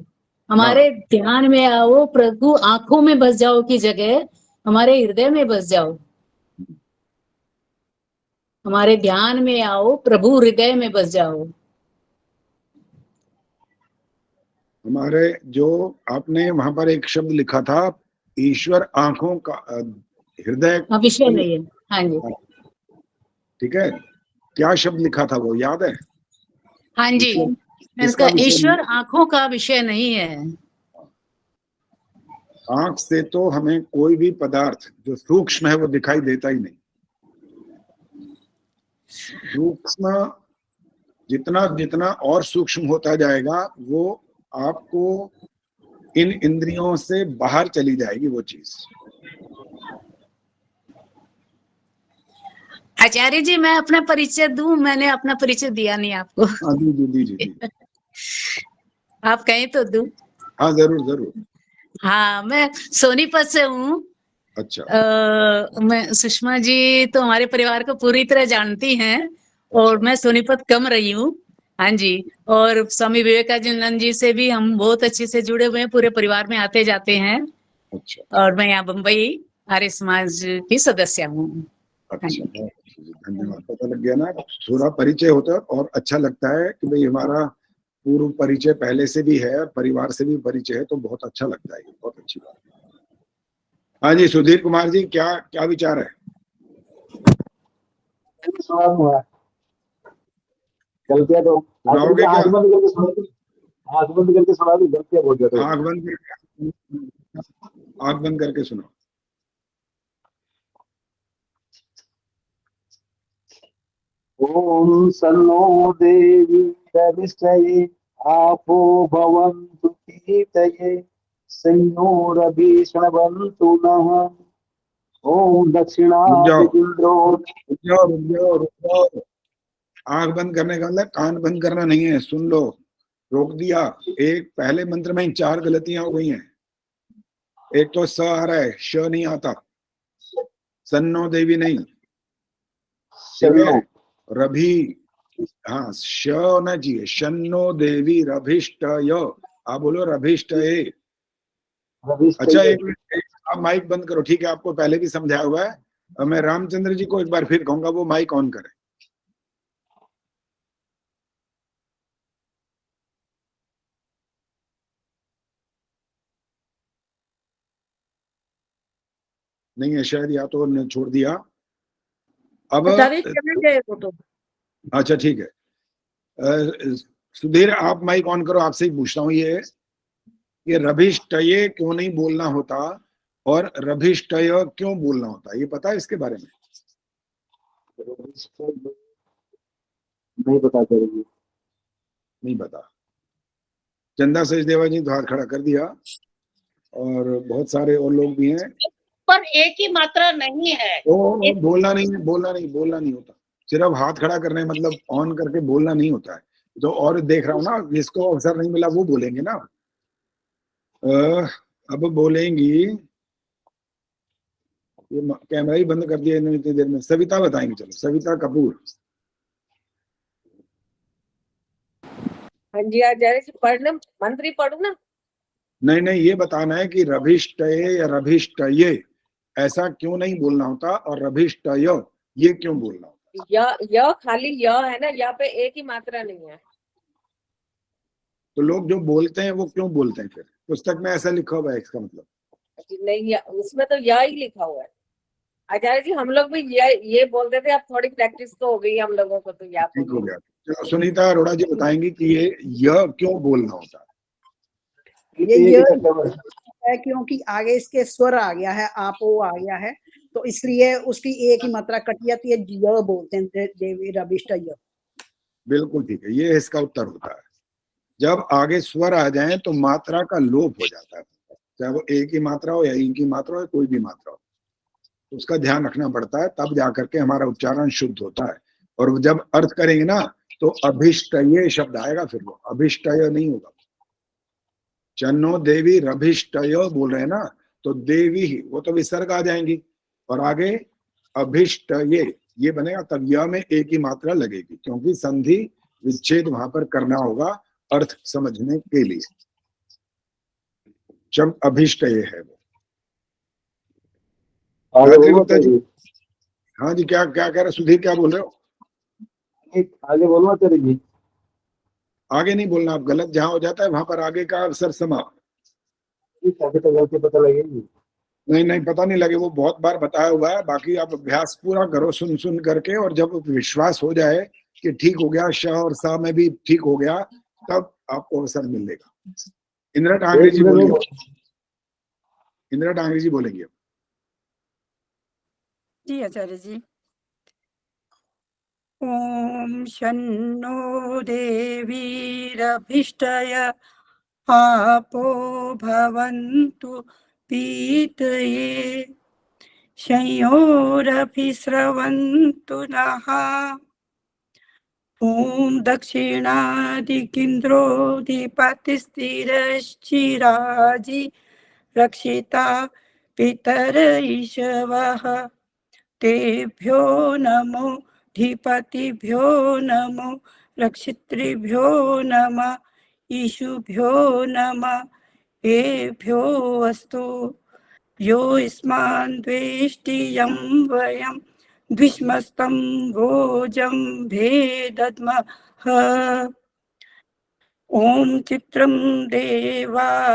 हमारे ध्यान में आओ, प्रभु आंखों में बस जाओ की जगह हमारे हृदय में बस जाओ। हमारे ध्यान में आओ, प्रभु हृदय में बस जाओ। हमारे जो आपने वहां पर एक शब्द लिखा था, ईश्वर आंखों का हृदय विषय नहीं है। हाँ जी ठीक है, क्या शब्द लिखा था वो याद है? हाँ जी, इसका ईश्वर आंखों का विषय नहीं है। आंख से तो हमें कोई भी पदार्थ जो सूक्ष्म है वो दिखाई देता ही नहीं। सूक्ष्म जितना जितना और सूक्ष्म होता जाएगा, वो आपको इन इंद्रियों से बाहर चली जाएगी वो चीज। आचार्य जी, मैं अपना परिचय दूं? मैंने अपना परिचय दिया नहीं आपको। दीजिए। आप कहें तो दूं? हाँ जरूर जरूर। हाँ, मैं सोनीपत से हूँ। अच्छा। मैं सुषमा जी तो हमारे परिवार को पूरी तरह जानती हैं, और मैं सोनीपत कम रही हूँ। हाँ जी, और स्वामी विवेकानंद जी से भी हम बहुत अच्छे से जुड़े हुए हैं, पूरे परिवार में आते जाते हैं। अच्छा। और मैं यहाँ बम्बई आर्य समाज की सदस्य हूँ। अच्छा, धन्यवाद। पता लग गया ना, थोड़ा परिचय होता है और अच्छा लगता है कि भाई हमारा पूर्व परिचय पहले से भी है, परिवार से भी परिचय है, तो बहुत अच्छा लगता है, बहुत अच्छी बात है। हाँ जी, सुधीर कुमार जी, क्या क्या विचार है? गलतियां तो सुनाओगे क्या? आंख बंद करके सुना दी, आंख बंद करके सुना दी, गलतियां बहुत ज्यादा। आंख बंद करके सुनो। ओम सन्नो देवी रविष्टये आपो भवन्तु पीतये संयोरभीषणवन्तु नः। ओम दक्षिणादिन्द्रो। रुक जाओ। आंख बंद करने का मतलब कान बंद करना नहीं है, सुन लो। रोक दिया, एक पहले मंत्र में 4 गलतियां हो गई हैं। एक तो स आ रहा है, श नहीं आता, सन्नो देवी नहीं, ठीक है, रभि, हाँ श होना चाहिए, शन्नो देवी रभिष्टय, आप बोलो रभिष्टये। अच्छा, एक मिनट, आप माइक बंद करो, ठीक है, आपको पहले भी समझाया हुआ है। अब मैं रामचंद्र जी को एक बार फिर कहूंगा वो माइक ऑन करें। नहीं है शायद, या तो ने छोड़ दिया। अब अच्छा ठीक है, सुधीर आप माइक ऑन करो, आपसे ही पूछता हूँ ये रभिष्टये क्यों नहीं बोलना होता और रभिष्टय क्यों बोलना होता, ये पता है इसके बारे में? नहीं पता करेगी, नहीं पता। चंदा सचदेवा जी तो हाथ खड़ा कर दिया, और बहुत सारे और लोग भी हैं। पर एक ही मात्रा नहीं है। बोलना नहीं होता, सिर्फ हाथ खड़ा करने मतलब ऑन करके बोलना नहीं होता है। तो और देख रहा हूँ ना, जिसको अवसर नहीं मिला वो बोलेंगे ना। अब बोलेंगी, ये कैमरा ही बंद कर दिया इन्होंने इतनी देर में। सविता बताएंगे, चलो सविता कपूर। हाँ जी, आज पढ़ना, मंत्री पढ़ू ना? नहीं, ये बताना है कि रभिष्टये या रभिष्टये ऐसा क्यों नहीं बोलना होता, और रभिष्टय ये क्यों बोलना होता? य खाली य है ना, यहाँ पे एक ही मात्रा नहीं है। तो लोग जो बोलते हैं वो क्यों बोलते हैं फिर? पुस्तक में ऐसा लिखा हुआ है, इसका मतलब नहीं, उसमें तो य ही लिखा हुआ है। आचार्य जी, हम लोग भी ये बोलते थे, अब थोड़ी प्रैक्टिस तो हो गई हम लोगों को, तो याद ठीक हो गया। चलो सुनीता अरोड़ा जी बताएंगी कि ये क्यों बोलना होता है। ये है क्योंकि आगे इसके स्वर आ गया है, आपो आ गया है, तो इसलिए उसकी एक ही मात्रा कट जाती है, य बोलते हैं देवी रभिष्टय। बिल्कुल ठीक है, ये इसका उत्तर होता है। जब आगे स्वर आ जाए तो मात्रा का लोप हो जाता है, चाहे वो एक ही मात्रा हो या एक ही मात्रा हो, कोई भी मात्रा हो, तो उसका ध्यान रखना पड़ता है, तब जाकर के हमारा उच्चारण शुद्ध होता है। और जब अर्थ करेंगे ना तो अभिष्टये शब्द आएगा, फिर वो अभिष्टय नहीं होगा। चन्नो देवी रभिष्टय बोल रहे हैं ना, तो देवी ही वो तो विसर्ग आ जाएंगी, और आगे अभिष्टये ये बनेगा, तब यह में एक ही मात्रा लगेगी, क्योंकि संधि विच्छेद वहां पर करना होगा अर्थ समझने के लिए। शब्द अभिष्टये है वो। गायत्री गुप्ता जी, हाँ जी, क्या क्या कह रहे? सुधीर क्या बोल रहे हो? आगे बोलना चाहिए। आगे नहीं बोलना, आप गलत जहां हो जाता है वहां पर आगे का अवसर समाप्त। आगे तो गलती पता लगेगी। नहीं पता नहीं लगे, वो बहुत बार बताया हुआ है। बाकी आप अभ्यास पूरा करो सुन करके, और जब विश्वास हो जाए कि ठीक हो गया, श और सा में भी ठीक हो गया, तब आपको अवसर मिलेगा। इंदिरा टांगरे जी बोलिए, इंदिरा टांगरे जी बोलेंगे। जी आचार्य जी। ओम शन्नो देवीरभिष्टय आपो भवन्तु पीतये संयोरभिस्रवन्तु नः। ओम दक्षिणादिकिन्द्रोऽधिपतिस्थिरश्चिराजि रक्षिता पितरैषवः। तेभ्यो नमो धिपतिभ्यो नमो रक्षितृभ्यो नमः ईशुभ्यो नमः। एभ्यो अस्तु योऽस्मान् द्वेष्टि यं वयं द्विष्मस्तं भोजं भेदद्मः। ॐ चित्रं देवानामुदगादनीकं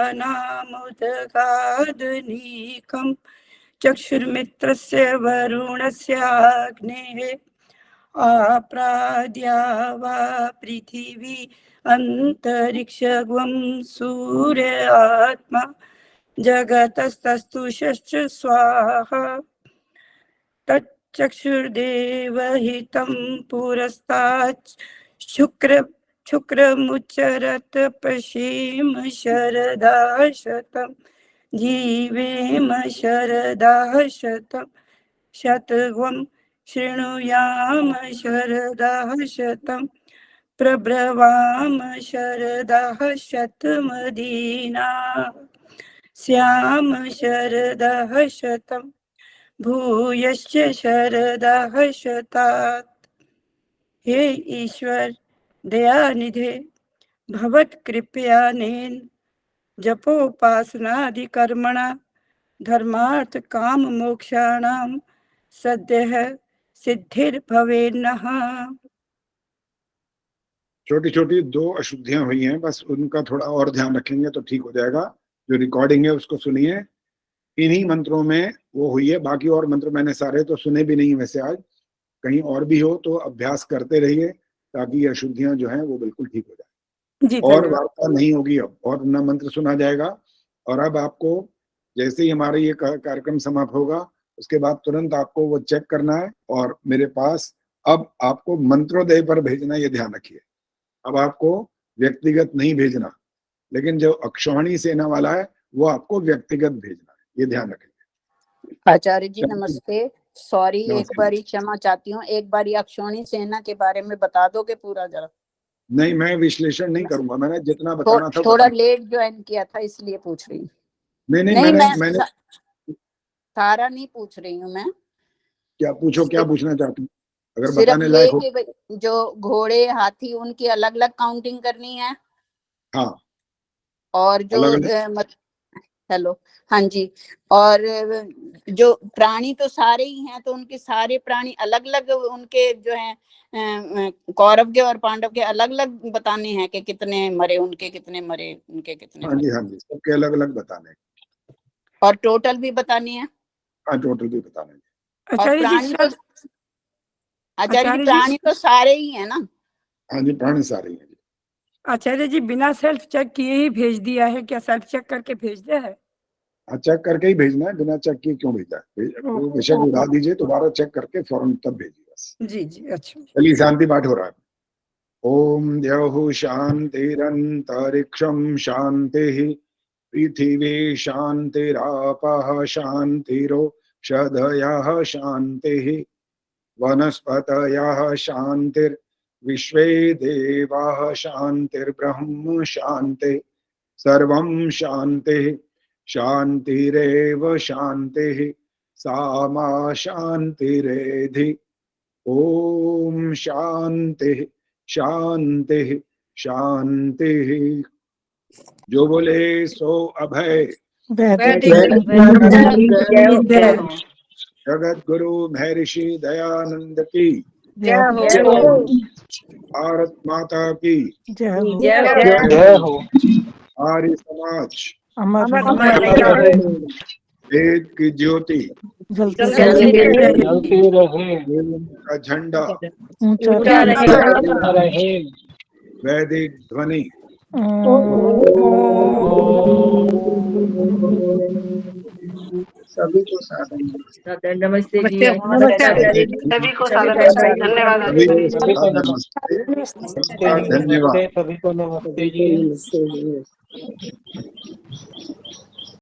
चक्षुर्मित्रस्य वरुणस्याग्नेः आप्राद्या वा पृथिवी अन्तरिक्षगं सूर्य आत्मा जगतस्तस्तु षष्ठ स्वाहा। तच्चक्षुर्देवहितं पुरस्तात् शुक्रमुच्चरत पश्येम शरदा शतं जीवेम शरदा शतं शतवं शृणुयाम शरदा शतं प्रब्रवाम शरदा शतमदीना स्याम शरदा शतं भूयश्च शरदा शतात्। हे ईश्वर दयानिधे भवत्कृपयानेन जपोपासनादिकर्मणा धर्मार्थ काम मोक्षाणां सद्यः सिद्धिर्भवेन्नः। छोटी छोटी 2 अशुद्धियां हुई हैं, बस उनका थोड़ा और ध्यान रखेंगे तो ठीक हो जाएगा। जो रिकॉर्डिंग है उसको सुनिए, इन्हीं मंत्रों में वो हुई है, बाकी और मंत्र मैंने सारे तो सुने भी नहीं वैसे। आज कहीं और भी हो तो अभ्यास करते रहिए ताकि ये अशुद्धियां जो हैं वो बिल्कुल ठीक हो जाए। और वार्ता नहीं होगी अब, और न मंत्र सुना जाएगा। और अब आपको जैसे ही हमारा ये कार्यक्रम समाप्त होगा उसके बाद तुरंत आपको वो चेक करना है और मेरे पास अब आपको मंत्रोदय पर भेजना, ये ध्यान रखिए। अब आपको व्यक्तिगत नहीं भेजना, लेकिन जो अक्षौहिणी सेना वाला है वो आपको व्यक्तिगत भेजना है, ये ध्यान रखिए। आचार्य जी नमस्ते, सॉरी एक बारी क्षमा चाहती हूँ, एक बारी अक्षौहिणी सेना के बारे में बता दोगे पूरा जरा? नहीं, मैं विश्लेषण नहीं करूंगा, मैंने जितना बताना था थोड़ा लेट ज्वाइन किया था इसलिए पूछ रही हूँ। नहीं, मैंने सारा नहीं पूछ रही हूँ मैं। क्या पूछो, क्या पूछना चाहती हूँ? अगर सिर्फ बताने लायक हो। कि जो घोड़े हाथी उनकी अलग अलग काउंटिंग करनी है। हाँ। और जो हेलो, हाँ जी, और जो प्राणी तो सारे ही हैं, तो उनके सारे प्राणी अलग अलग उनके जो हैं कौरव के और पांडव के अलग अलग बताने हैं कि कितने मरे उनके, कितने मरे उनके, कितने। हाँ जी, हाँ जी, सबके अलग अलग बताने। और टोटल भी बतानी है। हाँ, टोटल भी बताने। और प्राणी तो आचार्य जी प्राणी तो सारे ही है ना? हाँ जी, प्राणी सारे ही हैं। आचार्य जी बिना सेल्फ चेक किए ही भेज दिया है, क्या सेल्फ चेक करके भेज दिया है? हाँ, चेक करके ही भेजना है, बिना चेक किए क्यों भेजा है? वो विषय उड़ा दीजिए, दोबारा चेक करके फौरन तब भेजिए बस। जी जी, अच्छा। चलिए, शांति पाठ हो रहा है। ओम द्यौः शान्तिरन्तरिक्षं शान्तिः पृथिवी शान्तिरापः शान्तिरोषधयः शान्तिः वनस्पतयः शान्तिर्विश्वे देवाः शान्तिर्ब्रह्म शान्तिः सर्वं शान्तिः शान्तिरेव शान्तिः सा मा शान्तिरेधि। ओम शान्तिः शान्तिः शान्तिः। जो बोले सो अभय। जगत गुरु महर्षि दयानंद की भारत माता की जय हो। आर्य समाज वेद की ज्योति जलती रहे, का झंडा ऊंचा रहे, वैदिक ध्वनि सभी को साधन। नमस्ते जी। सभी को साधन। धन्यवाद। धन्यवाद। सभी को नमस्ते जी।